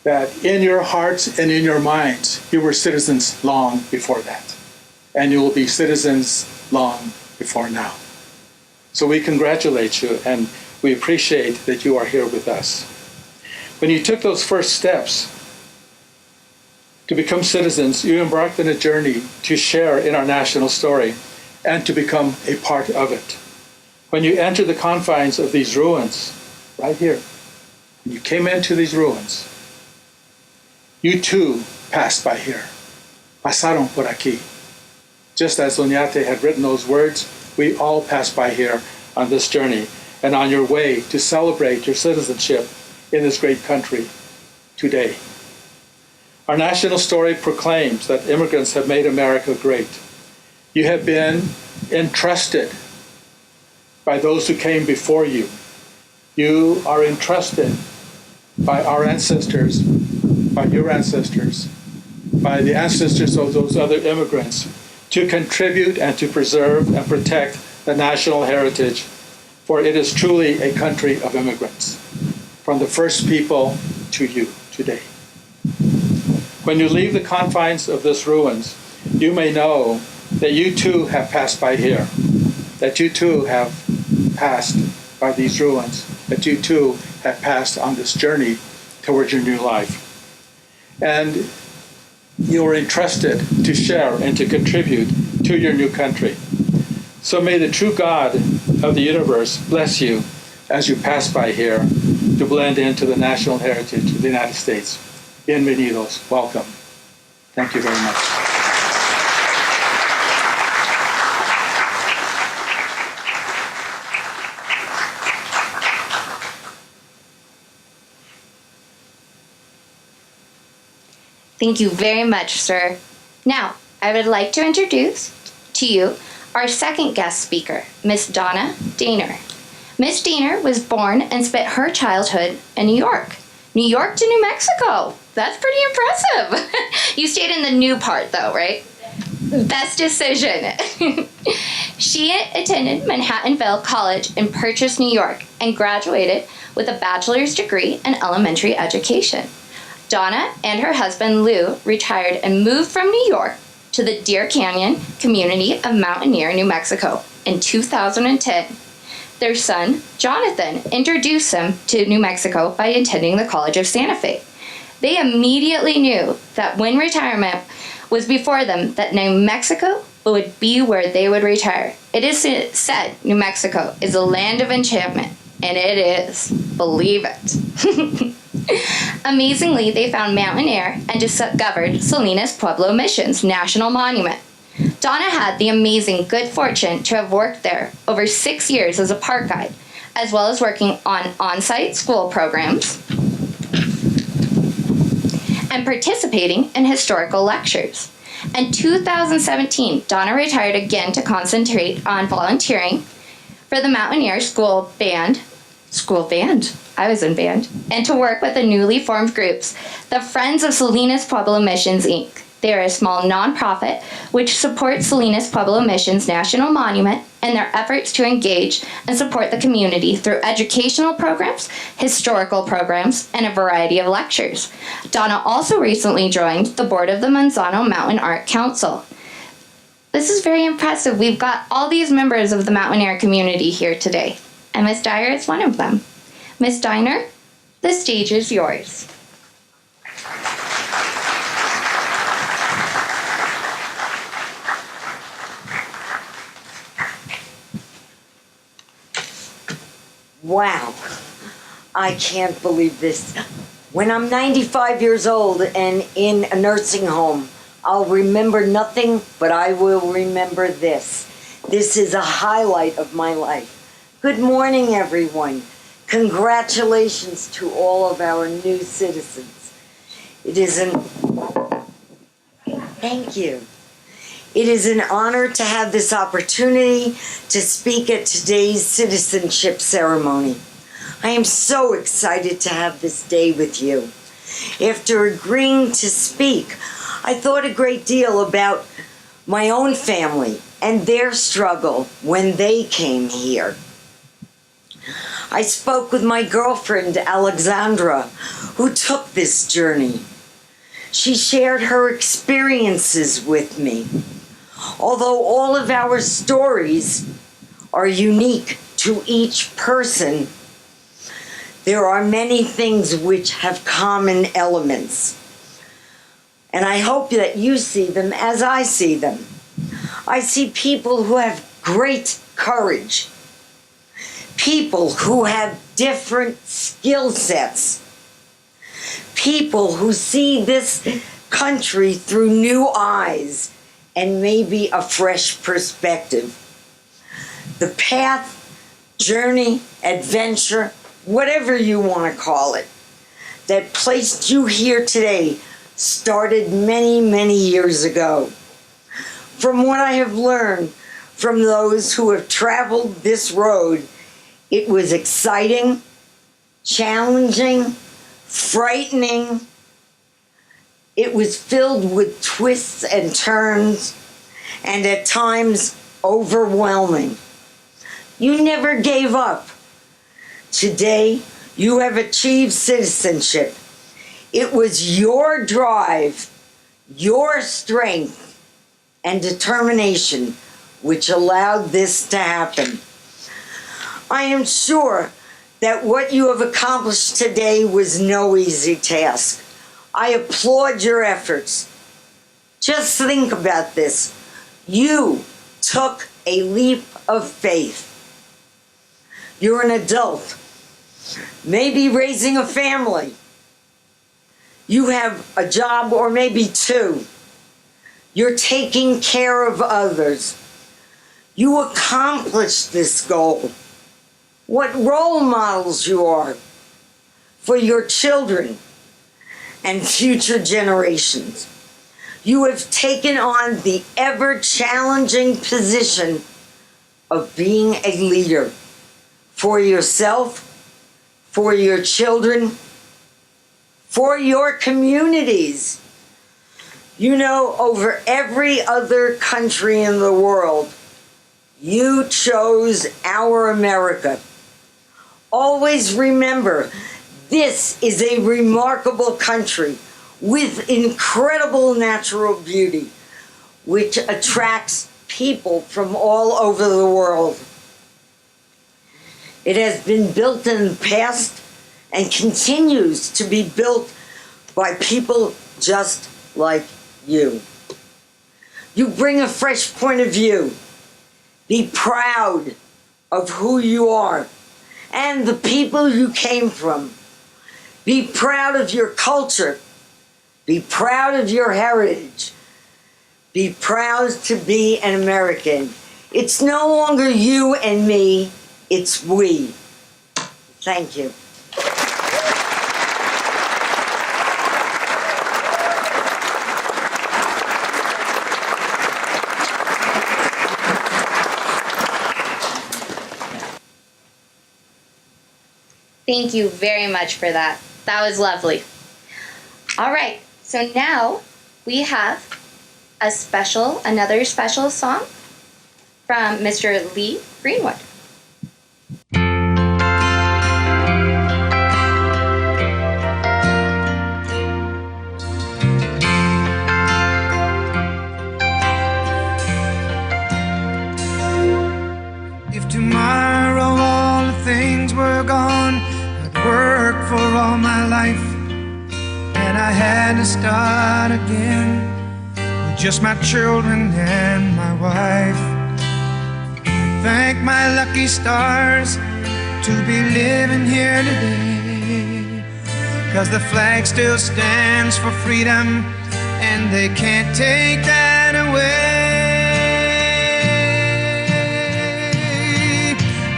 Speaker 7: that in your hearts and in your minds, you were citizens long before that. And you will be citizens long before now. So we congratulate you and we appreciate that you are here with us. When you took those first steps to become citizens, you embarked on a journey to share in our national story and to become a part of it. When you entered the confines of these ruins, right here, when you came into these ruins, you too passed by here. Pasaron por aquí. Just as Oñate had written those words, we all passed by here on this journey and on your way to celebrate your citizenship in this great country today. Our national story proclaims that immigrants have made America great. You have been entrusted by those who came before you. You are entrusted by our ancestors, by your ancestors, by the ancestors of those other immigrants, to contribute and to preserve and protect the national heritage, for it is truly a country of immigrants, from the first people to you today. When you leave the confines of this ruins, you may know that you too have passed by here, that you too have passed by these ruins, that you too have passed on this journey towards your new life. And you are entrusted to share and to contribute to your new country. So may the true God of the universe bless you as you pass by here to blend into the national heritage of the United States. Bienvenidos. Welcome. Thank you very much.
Speaker 1: Thank you very much, sir. Now, I would like to introduce to you our second guest speaker, Miss Donna Daner. Miss Daner was born and spent her childhood in New York. New York to New Mexico. That's pretty impressive. You stayed in the new part, though, right? Best decision. She attended Manhattanville College in Purchase, New York, and graduated with a bachelor's degree in elementary education. Donna and her husband, Lou, retired and moved from New York to the Deer Canyon community of Mountaineer, New Mexico in 2010. Their son, Jonathan, introduced them to New Mexico by attending the College of Santa Fe. They immediately knew that when retirement was before them, that New Mexico would be where they would retire. It is said New Mexico is a land of enchantment, and it is. Believe it. Amazingly, they found Mountain Air and discovered Salinas Pueblo Mission's National Monument. Donna had the amazing good fortune to have worked there over 6 years as a park guide, as well as working on on-site school programs and participating in historical lectures. In 2017, Donna retired again to concentrate on volunteering for the Mountaineer School Band, I was in band, and to work with the newly formed groups, the Friends of Salinas Pueblo Missions, Inc. They are a small nonprofit which supports Salinas Pueblo Mission's National Monument and their efforts to engage and support the community through educational programs, historical programs, and a variety of lectures. Donna also recently joined the board of the Manzano Mountain Art Council. This is very impressive. We've got all these members of the Mountaineer community here today, and Miss Dyer is one of them. Miss Diner, the stage is yours.
Speaker 8: Wow, I can't believe this. When I'm 95 years old and in a nursing home, I'll remember nothing, but I will remember this. This is a highlight of my life. Good morning, everyone. Congratulations to all of our new citizens. Thank you. It is an honor to have this opportunity to speak at today's citizenship ceremony. I am so excited to have this day with you. After agreeing to speak, I thought a great deal about my own family and their struggle when they came here. I spoke with my girlfriend, Alexandra, who took this journey. She shared her experiences with me. Although all of our stories are unique to each person, there are many things which have common elements. And I hope that you see them as I see them. I see people who have great courage, people who have different skill sets, people who see this country through new eyes and maybe a fresh perspective. The path, journey, adventure, whatever you want to call it, that placed you here today started many, many years ago. From what I have learned from those who have traveled this road, it was exciting, challenging, frightening. It was filled with twists and turns, and at times overwhelming. You never gave up. Today, you have achieved citizenship. It was your drive, your strength, and determination which allowed this to happen. I am sure that what you have accomplished today was no easy task. I applaud your efforts. Just think about this. You took a leap of faith. You're an adult, maybe raising a family. You have a job or maybe two. You're taking care of others. You accomplished this goal. What role models you are for your children and future generations. You have taken on the ever-challenging position of being a leader for yourself, for your children, for your communities. You know, over every other country in the world, you chose our America. Always remember, this is a remarkable country with incredible natural beauty, which attracts people from all over the world. It has been built in the past and continues to be built by people just like you. You bring a fresh point of view. Be proud of who you are and the people you came from. Be proud of your culture. Be proud of your heritage. Be proud to be an American. It's no longer you and me, it's we. Thank you.
Speaker 1: Thank you very much for that. That was lovely. All right, so now we have another special song from Mr. Lee Greenwood.
Speaker 9: If tomorrow all the things were gone, I'd work for all my life, and I had to start again with just my children and my wife. I thank my lucky stars to be living here today, 'cause the flag still stands for freedom, and they can't take that away.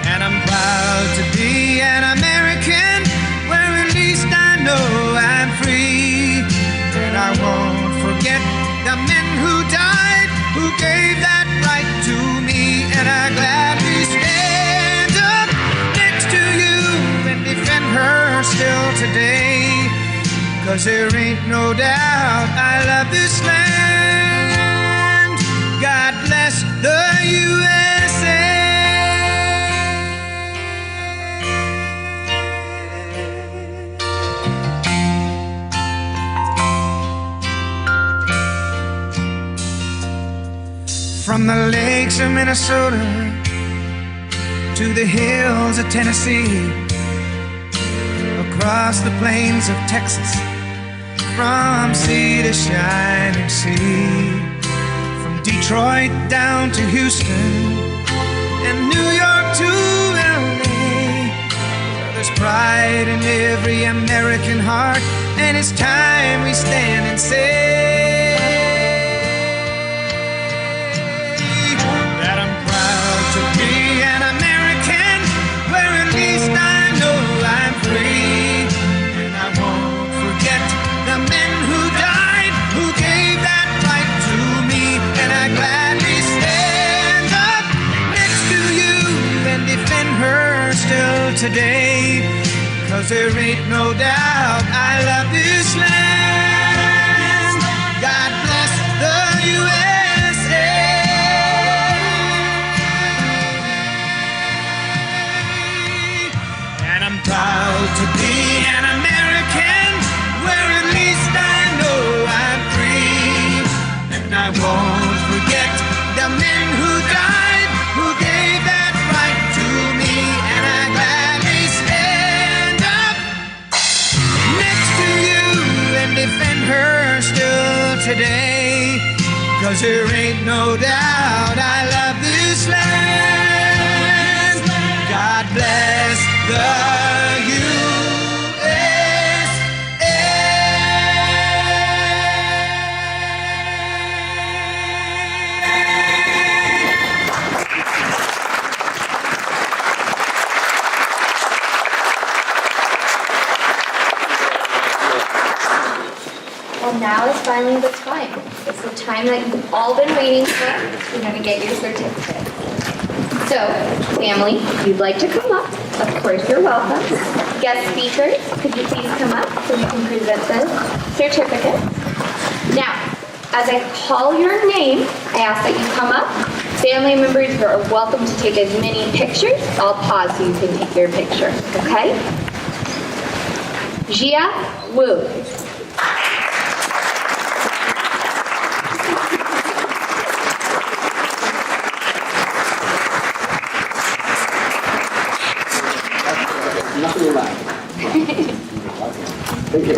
Speaker 9: And I'm proud to be an American, where at least I know I'm free. And I won't forget the men who died, who gave that right to me. And I gladly stand up next to you and defend her still today, 'cause there ain't no doubt I love this land. God bless the USA. From the lakes of Minnesota to the hills of Tennessee, across the plains of Texas, from sea to shining sea, from Detroit down to Houston and New York to LA. There's pride in every American heart, and it's time we stand and say that I'm proud to be an American, where at least I know I'm free. And I won't forget the men who died, who gave that right to me. And I gladly stand up next to you and defend her still today, 'cause there ain't no doubt I love this land. God bless the USA. And I'm proud to be an American, where at least I know I'm free. And I won't forget the men who died, who gave that right to me. And I gladly stand up next to you and defend her still today, 'cause there ain't no doubt I love this land. God bless the
Speaker 1: And now is finally the time. It's the time that you've all been waiting for. You're going to get your certificate. So, family, if you'd like to come up, of course you're welcome. Guest speakers, could you please come up so we can present the certificate? Now, as I call your name, I ask that you come up. Family members are welcome to take as many pictures. I'll pause so you can take your picture, okay? Jia Wu.
Speaker 10: Thank you.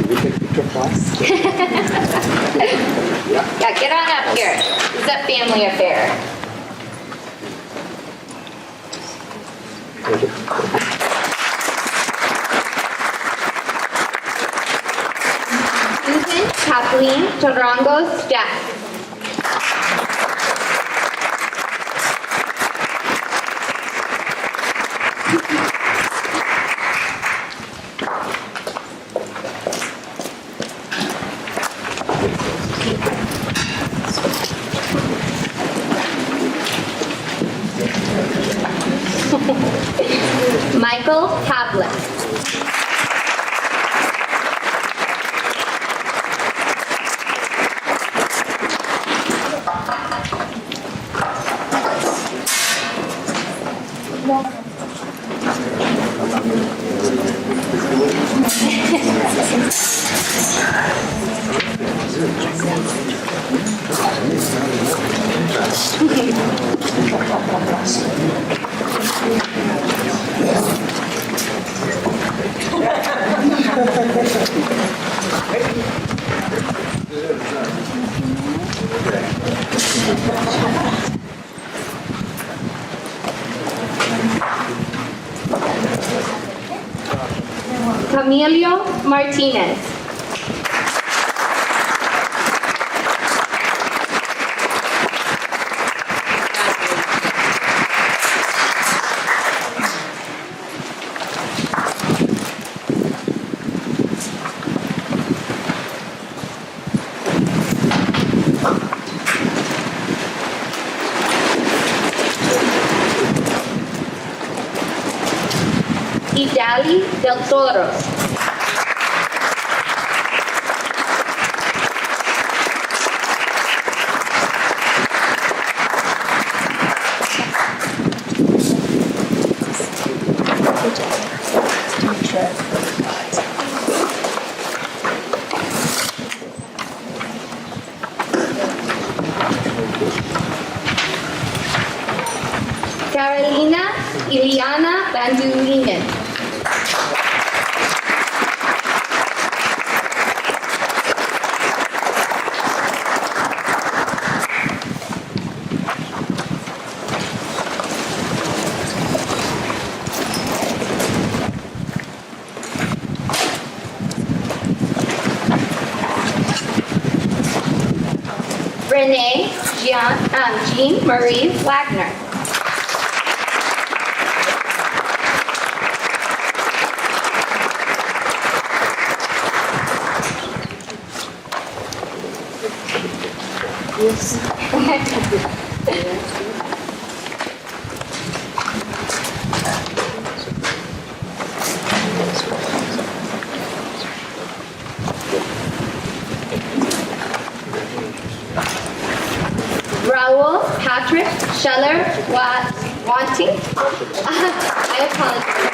Speaker 10: We take picture class.
Speaker 1: Yeah, get on up here. It's a family affair.
Speaker 10: Thank you.
Speaker 1: Susan Kathleen Torongo Staff. Michael Pavlik. Camilo Martinez. Idali del Toro. Carolina Iliana Bandurinen. Renee Jean Marie Wagner. Raul Patrick Scheller Wanting. I apologize.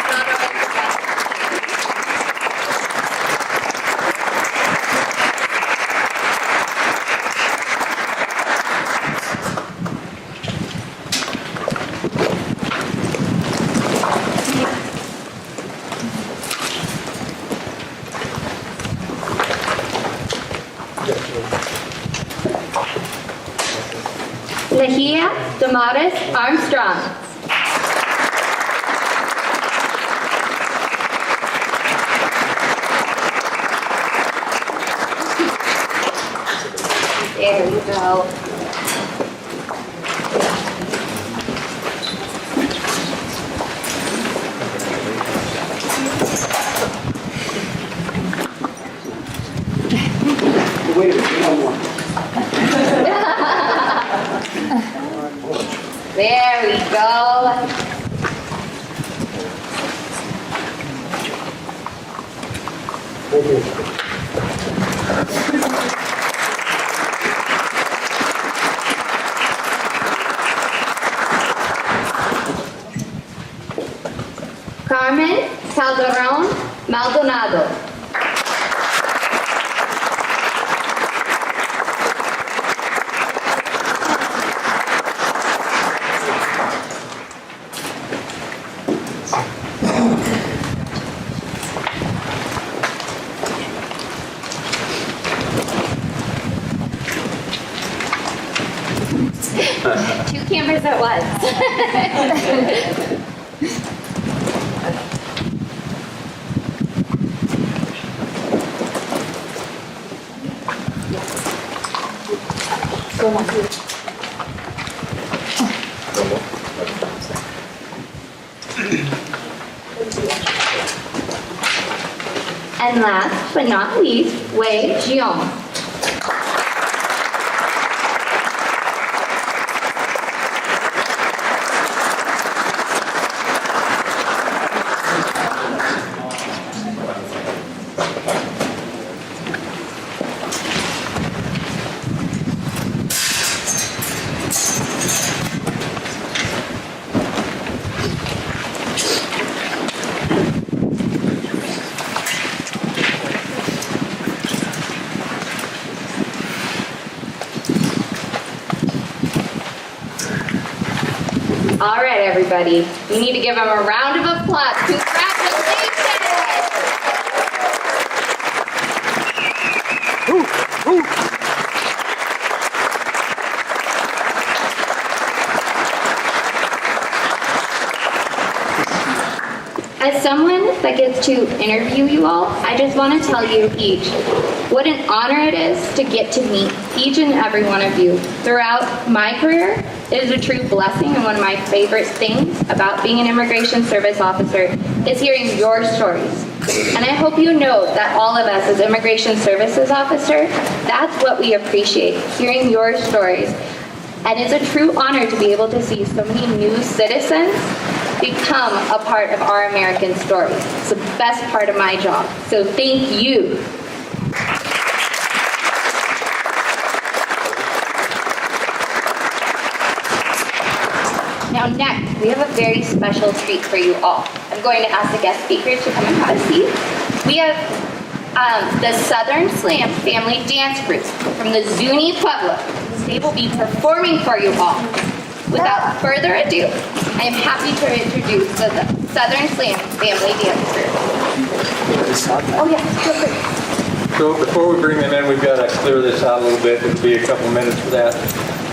Speaker 1: Lahia Damaris Armstrong. There you go.
Speaker 10: Wait a minute, one more.
Speaker 1: There we go. Carmen Calderon Maldonado. Two cameras at once. And last but not least, Wei Jiong. All right, everybody. We need to give them a round of applause. Congratulations! As someone that gets to interview you all, I just want to tell you each what an honor it is to get to meet each and every one of you throughout my career. It is a true blessing, and one of my favorite things about being an immigration service officer is hearing your stories. And I hope you know that all of us as immigration services officers, that's what we appreciate, hearing your stories. And it's a true honor to be able to see so many new citizens become a part of our American story. It's the best part of my job. So thank you. Now next, we have a very special treat for you all. I'm going to ask the guest speakers to come and have a seat. We have the Southern Slam Family Dance Group from the Zuni Pueblo. They will be performing for you all. Without further ado, I am happy to introduce the Southern Slam Family Dance Group. Oh yeah, feel free.
Speaker 6: So before we bring them in, we've got to clear this out a little bit. It'll be a couple minutes for that.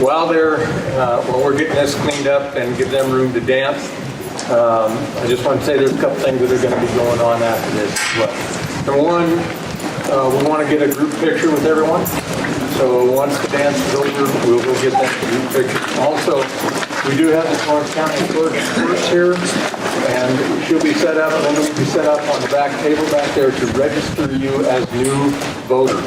Speaker 6: While we're getting this cleaned up and give them room to dance, I just want to say there's a couple things that are going to be going on after this as well. Number one, we want to get a group picture with everyone. So once the dance is over, we'll go get that group picture. Also, we do have the Florence County Clerk here, and she'll be set up, and Linda will be set up on the back table back there to register you as new voters.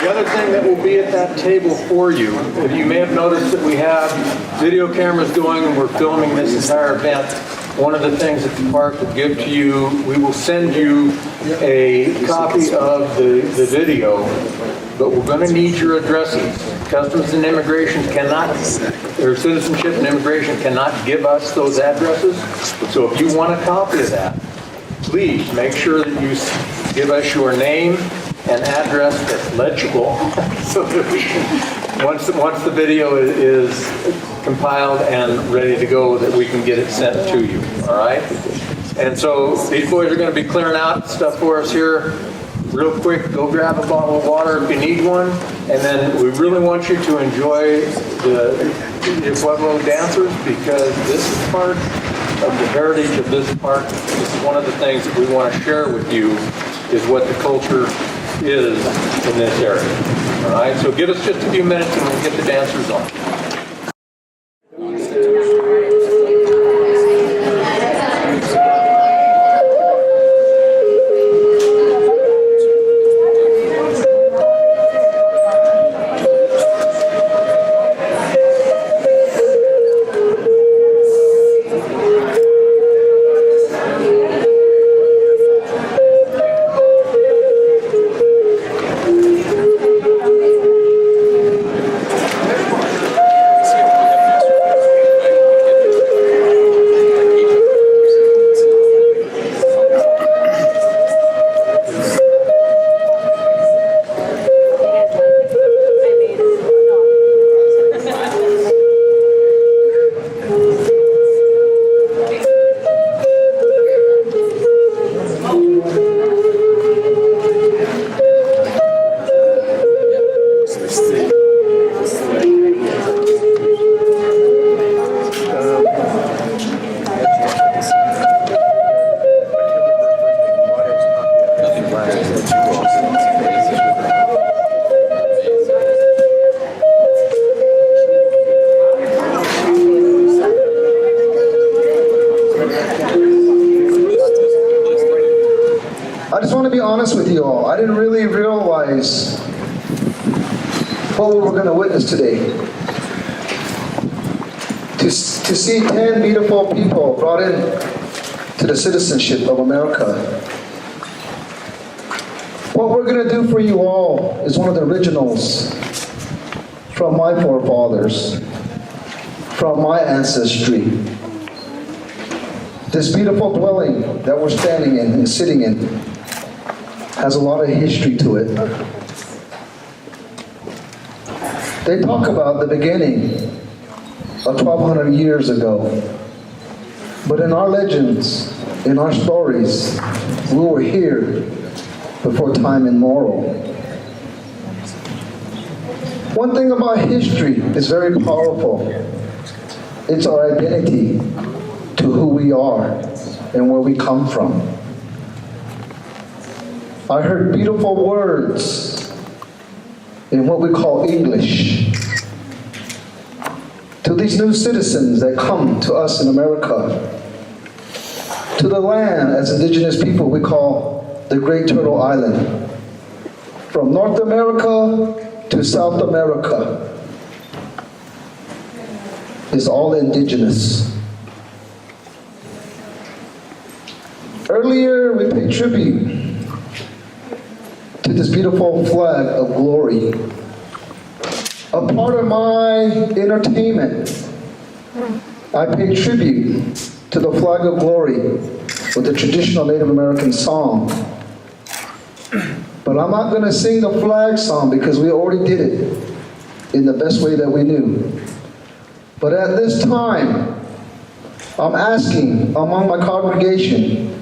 Speaker 6: The other thing that will be at that table for you, you may have noticed that we have video cameras going and we're filming this entire event. One of the things that the park will give to you, we will send you a copy of the video, but we're going to need your addresses. Customs and Immigration cannot, or Citizenship and Immigration cannot give us those addresses. So if you want a copy of that, please make sure that you give us your name and address that's legible, so that we can, once the video is compiled and ready to go, that we can get it sent to you, all right? And so these boys are going to be clearing out stuff for us here. Real quick, go grab a bottle of water if you need one, and then we really want you to enjoy the Pueblo dancers, because this is part of the heritage of this park. This is one of the things that we want to share with you, is what the culture is in this area. All right, so give us just a few minutes and we'll get the dancers on.
Speaker 11: I just want to be honest with you all. I didn't really realize what we were going to witness today. To see 10 beautiful people brought in to the citizenship of America. What we're going to do for you all is one of the originals from my forefathers, from my ancestry. This beautiful dwelling that we're standing in and sitting in has a lot of history to it. They talk about the beginning of 1,200 years ago. But in our legends, in our stories, we were here before time immemorial. One thing about history is very powerful. It's our identity to who we are and where we come from. I heard beautiful words in what we call English. To these new citizens that come to us in America, to the land as indigenous people we call the Great Turtle Island. From North America to South America is all indigenous. Earlier we paid tribute to this beautiful flag of glory. A part of my entertainment, I paid tribute to the flag of glory with a traditional Native American song. But I'm not going to sing the flag song because we already did it in the best way that we knew. But at this time, I'm asking among my congregation,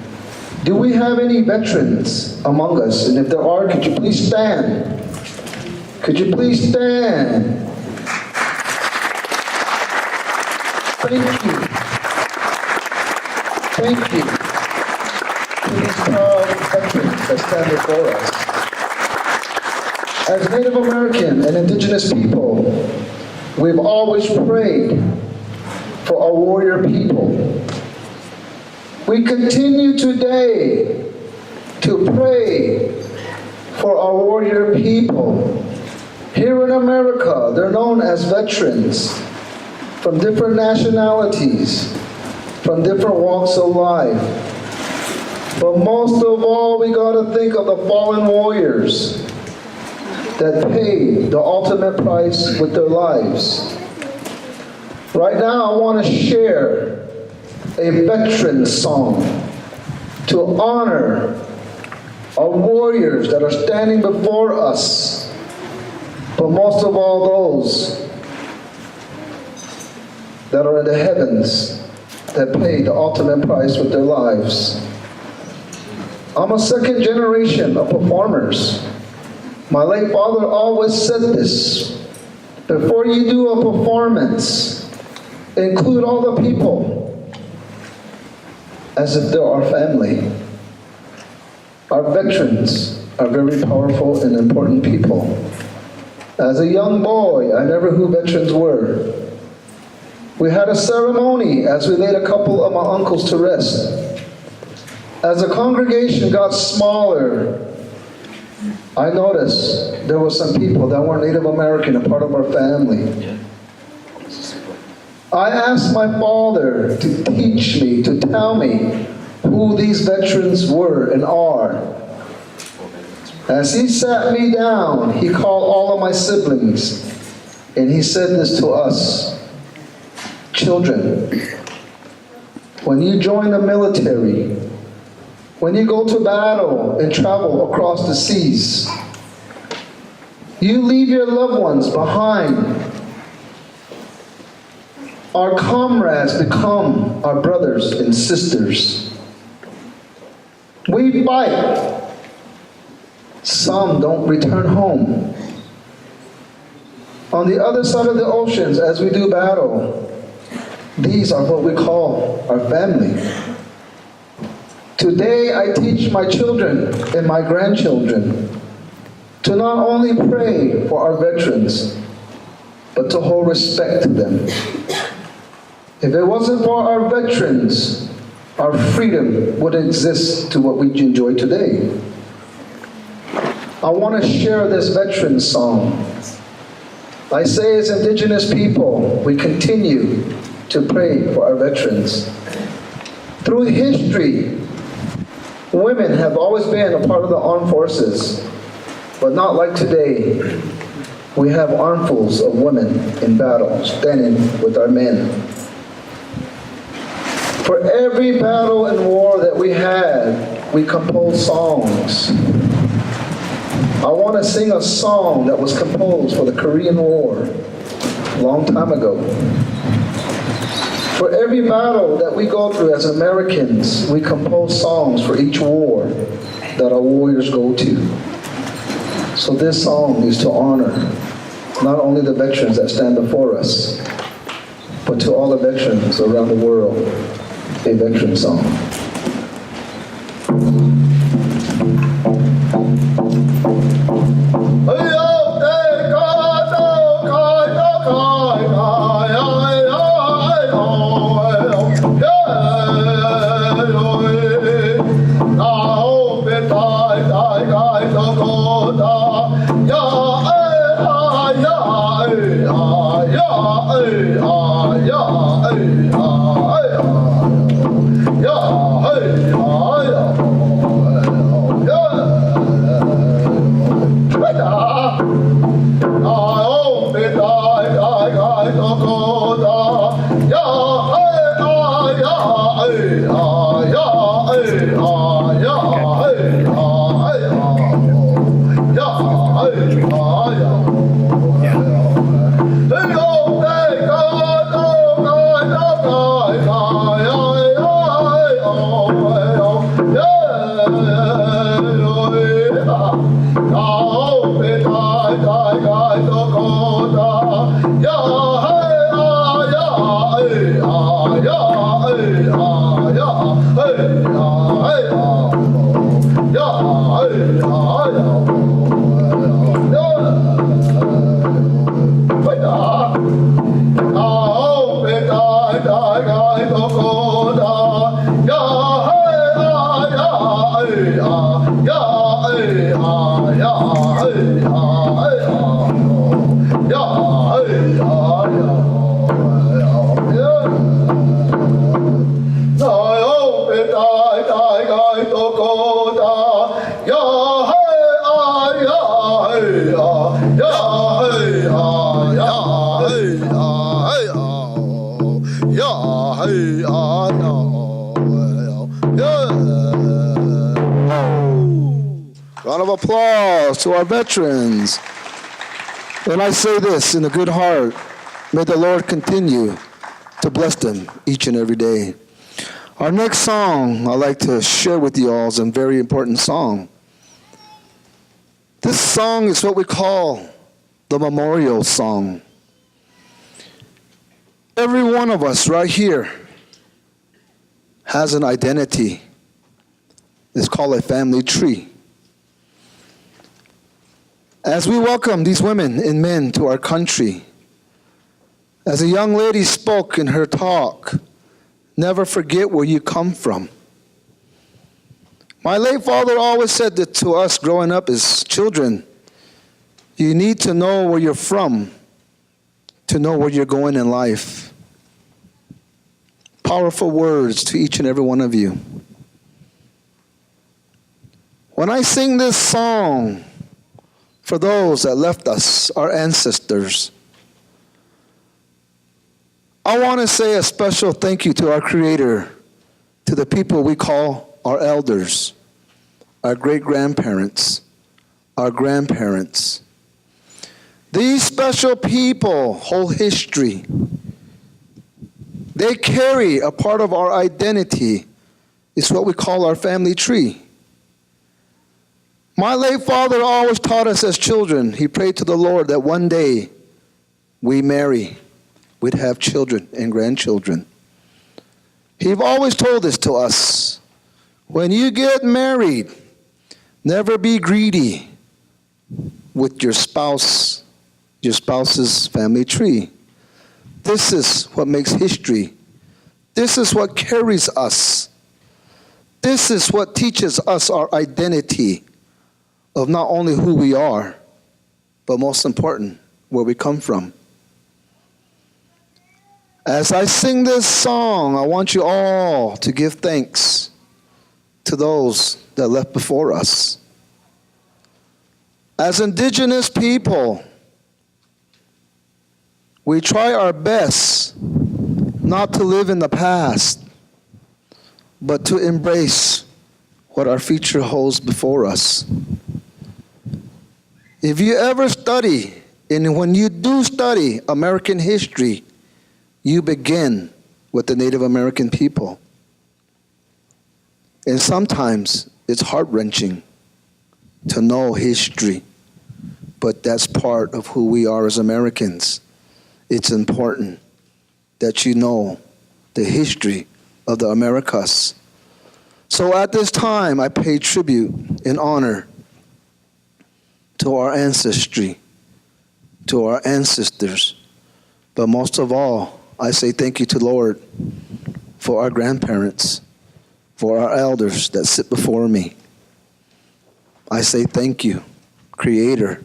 Speaker 11: do we have any veterans among us? And if there are, could you please stand? Could you please stand? Thank you. Thank you to these proud veterans that stand before us. As Native American and indigenous people, we've always prayed for our warrior people. We continue today to pray for our warrior people. Here in America, they're known as veterans from different nationalities, from different walks of life. But most of all, we gotta think of the fallen warriors that paid the ultimate price with their lives. Right now, I want to share a veteran song to honor our warriors that are standing before us, but most of all those that are in the heavens that paid the ultimate price with their lives. I'm a second generation of performers. My late father always said this: before you do a performance, include all the people as if they're our family. Our veterans are very powerful and important people. As a young boy, I never knew who veterans were. We had a ceremony as we laid a couple of my uncles to rest. As the congregation got smaller, I noticed there were some people that weren't Native American, a part of our family. I asked my father to teach me, to tell me who these veterans were and are. As he sat me down, he called all of my siblings, and he said this to us: children, when you join the military, when you go to battle and travel across the seas, you leave your loved ones behind. Our comrades become our brothers and sisters. We fight. Some don't return home. On the other side of the oceans, as we do battle, these are what we call our family. Today, I teach my children and my grandchildren to not only pray for our veterans, but to hold respect to them. If it wasn't for our veterans, our freedom wouldn't exist to what we enjoy today. I want to share this veteran song. I say, as indigenous people, we continue to pray for our veterans. Through history, women have always been a part of the armed forces, but not like today. We have armfuls of women in battle, standing with our men. For every battle and war that we had, we composed songs. I want want to sing a song that was composed for the Korean War a long time ago. For every battle that we go through as Americans, we compose songs for each war that our warriors go to. So this song is to honor not only the veterans that stand before us, but to all the veterans around the world, a veteran song. Round of applause to our veterans. And I say this in a good heart, may the Lord continue to bless them each and every day. Our next song I'd like to share with you all is a very important song. This song is what we call the memorial song. Every one of us right here has an identity. It's called a family tree. As we welcome these women and men to our country, as a young lady spoke in her talk, never forget where you come from. My late father always said that to us growing up as children, you need to know where you're from to know where you're going in life. Powerful words to each and every one of you. When I sing this song for those that left us, our ancestors, I want to say a special thank you to our Creator, to the people we call our elders, our great-grandparents, our grandparents. These special people hold history. They carry a part of our identity. It's what we call our family tree. My late father always taught us as children, he prayed to the Lord that one day we marry, we'd have children and grandchildren. He've always told this to us. When you get married, never be greedy with your spouse's family tree. This is what makes history. This is what carries us. This is what teaches us our identity of not only who we are, but most important, where we come from. As I sing this song, I want you all to give thanks to those that left before us. As indigenous people, we try our best not to live in the past, but to embrace what our future holds before us. If you ever study, and when you do study American history, you begin with the Native American people. And sometimes it's heart-wrenching to know history, but that's part of who we are as Americans. It's important that you know the history of the Americas. So at this time, I pay tribute and honor to our ancestry, to our ancestors. But most of all, I say thank you to the Lord for our grandparents, for our elders that sit before me. I say thank you, Creator,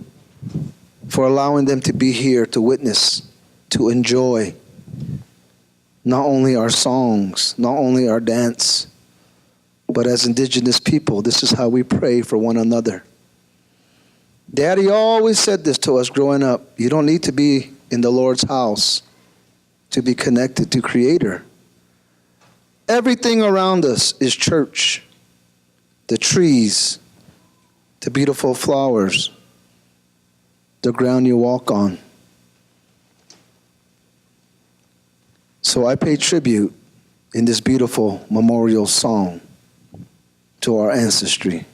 Speaker 11: for allowing them to be here to witness, to enjoy not only our songs, not only our dance, but as indigenous people, this is how we pray for one another. Daddy always said this to us growing up. You don't need to be in the Lord's house to be connected to Creator. Everything around us is church. The trees, the beautiful flowers, the ground you walk on. So I pay tribute in this beautiful memorial song to our ancestry.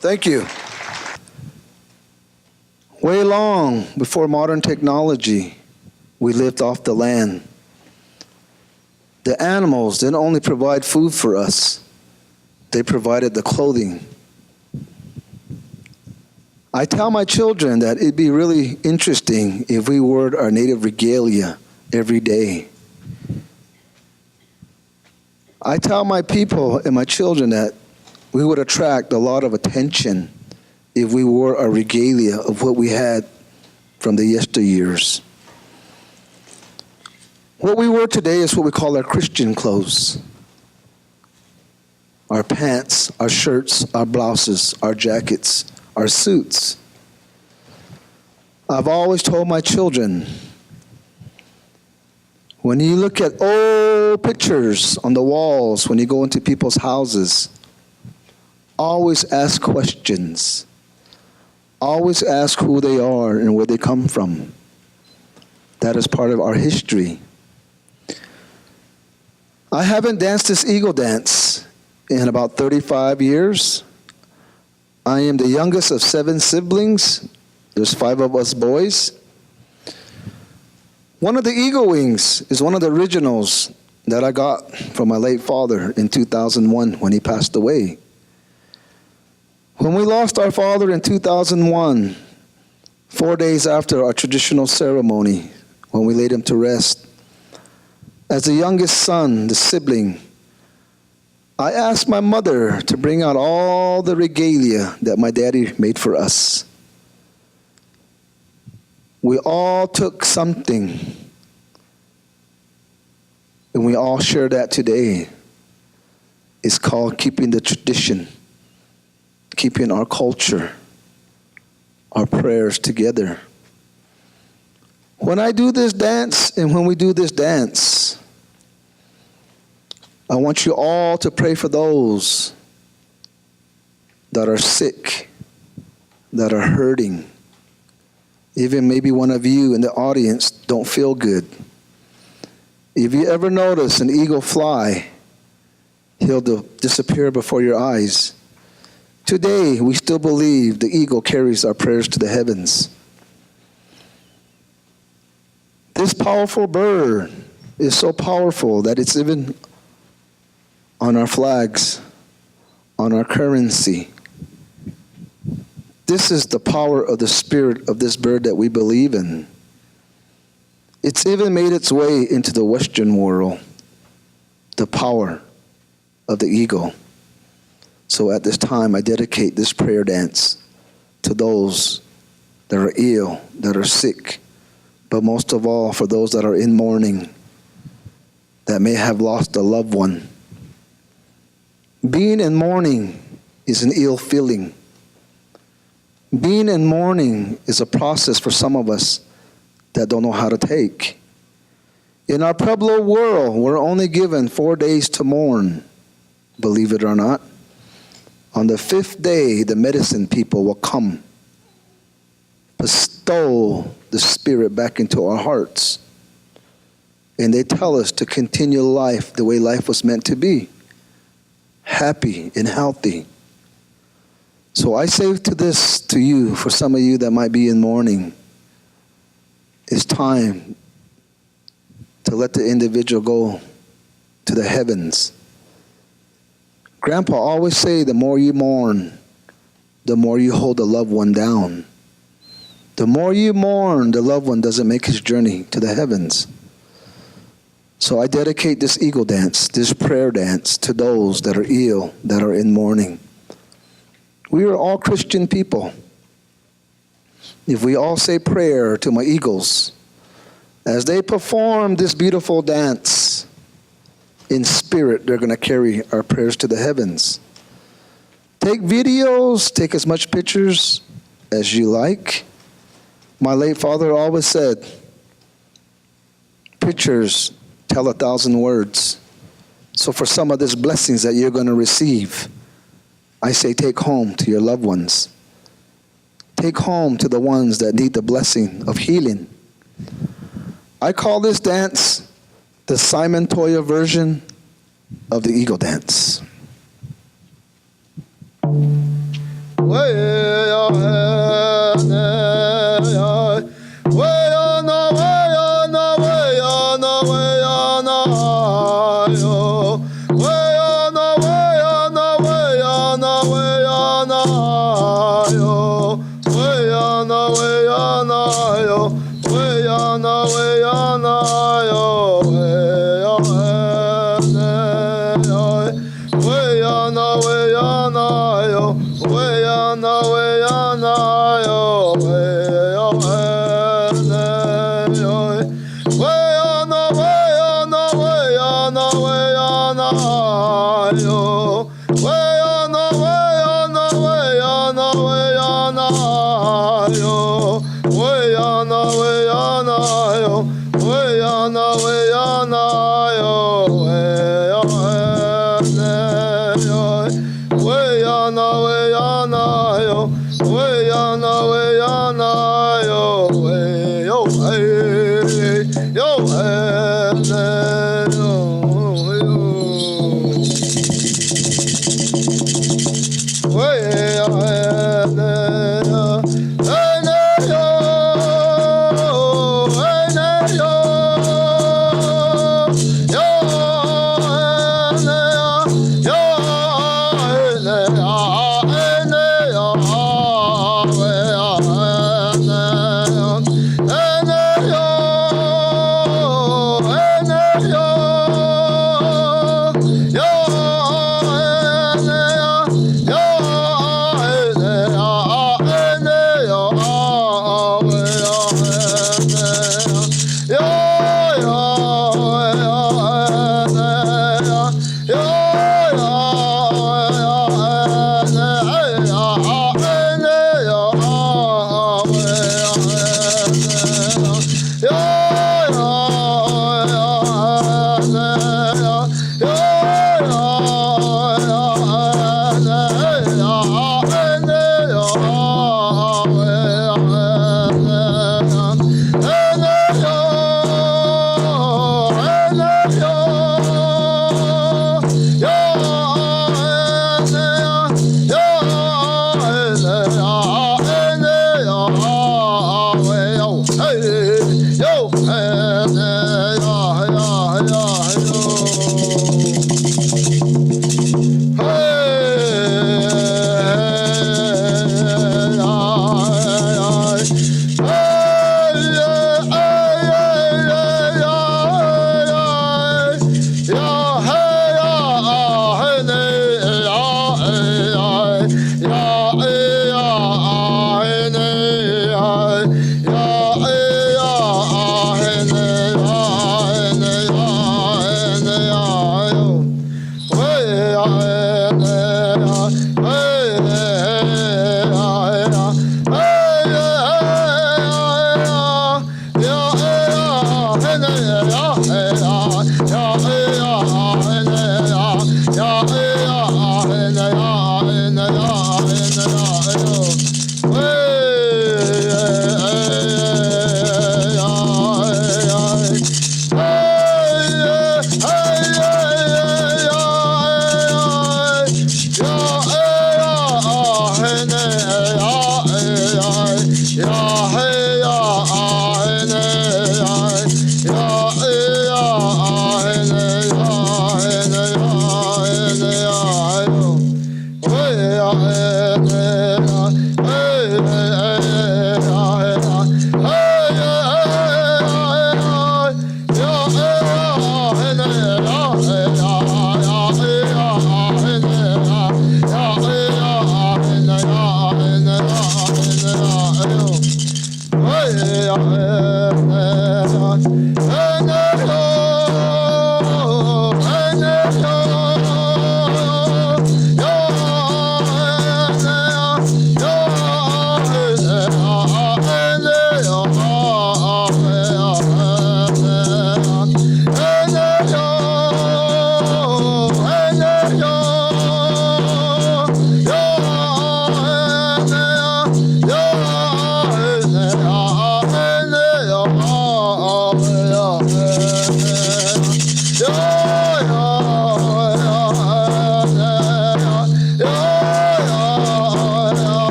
Speaker 11: Thank you. Way long before modern technology, we lived off the land. The animals didn't only provide food for us, they provided the clothing. I tell my children that it'd be really interesting if we wore our native regalia every day. I tell my people and my children that we would attract a lot of attention if we wore our regalia of what we had from the yesteryears. What we wear today is what we call our Christian clothes. Our pants, our shirts, our blouses, our jackets, our suits. I've always told my children, when you look at old pictures on the walls, when you go into people's houses, always ask questions. Always ask who they are and where they come from. That is part of our history. I haven't danced this eagle dance in about 35 years. I am the youngest of 7 siblings. There's 5 of us boys. One of the eagle wings is one of the originals that I got from my late father in 2001 when he passed away. When we lost our father in 2001, 4 days after our traditional ceremony, when we laid him to rest, as the youngest son, the sibling, I asked my mother to bring out all the regalia that my daddy made for us. We all took something, and we all share that today. It's called keeping the tradition, keeping our culture, our prayers together. When I do this dance, and when we do this dance, I want you all to pray for those that are sick, that are hurting. Even maybe one of you in the audience don't feel good. If you ever notice an eagle fly, he'll disappear before your eyes. Today, we still believe the eagle carries our prayers to the heavens. This powerful bird is so powerful that it's even on our flags, on our currency. This is the power of the spirit of this bird that we believe in. It's even made its way into the Western world, the power of the eagle. So at this time, I dedicate this prayer dance to those that are ill, that are sick, but most of all for those that are in mourning, that may have lost a loved one. Being in mourning is an ill feeling. Being in mourning is a process for some of us that don't know how to take. In our Pueblo world, we're only given 4 days to mourn, believe it or not. On the 5th day, the medicine people will come, bestow the spirit back into our hearts. And they tell us to continue life the way life was meant to be, happy and healthy. So I say to you, for some of you that might be in mourning, it's time to let the individual go to the heavens. Grandpa always say, the more you mourn, the more you hold the loved one down. The more you mourn, the loved one doesn't make his journey to the heavens. So I dedicate this eagle dance, this prayer dance, to those that are ill, that are in mourning. We are all Christian people. If we all say prayer to my eagles, as they perform this beautiful dance, in spirit, they're going to carry our prayers to the heavens. Take videos, take as much pictures as you like. My late father always said, pictures tell 1,000 words. So for some of these blessings that you're going to receive, I say take home to your loved ones. Take home to the ones that need the blessing of healing. I call this dance the Simon Toya version of the eagle dance.
Speaker 12: Hey,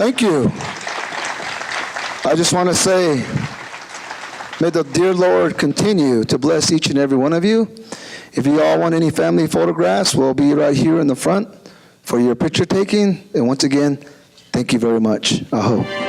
Speaker 11: Thank you. I just want to say, may the dear Lord continue to bless each and every one of you. If you all want any family photographs, we'll be right here in the front for your picture taking. And once again, thank you very much. Aho.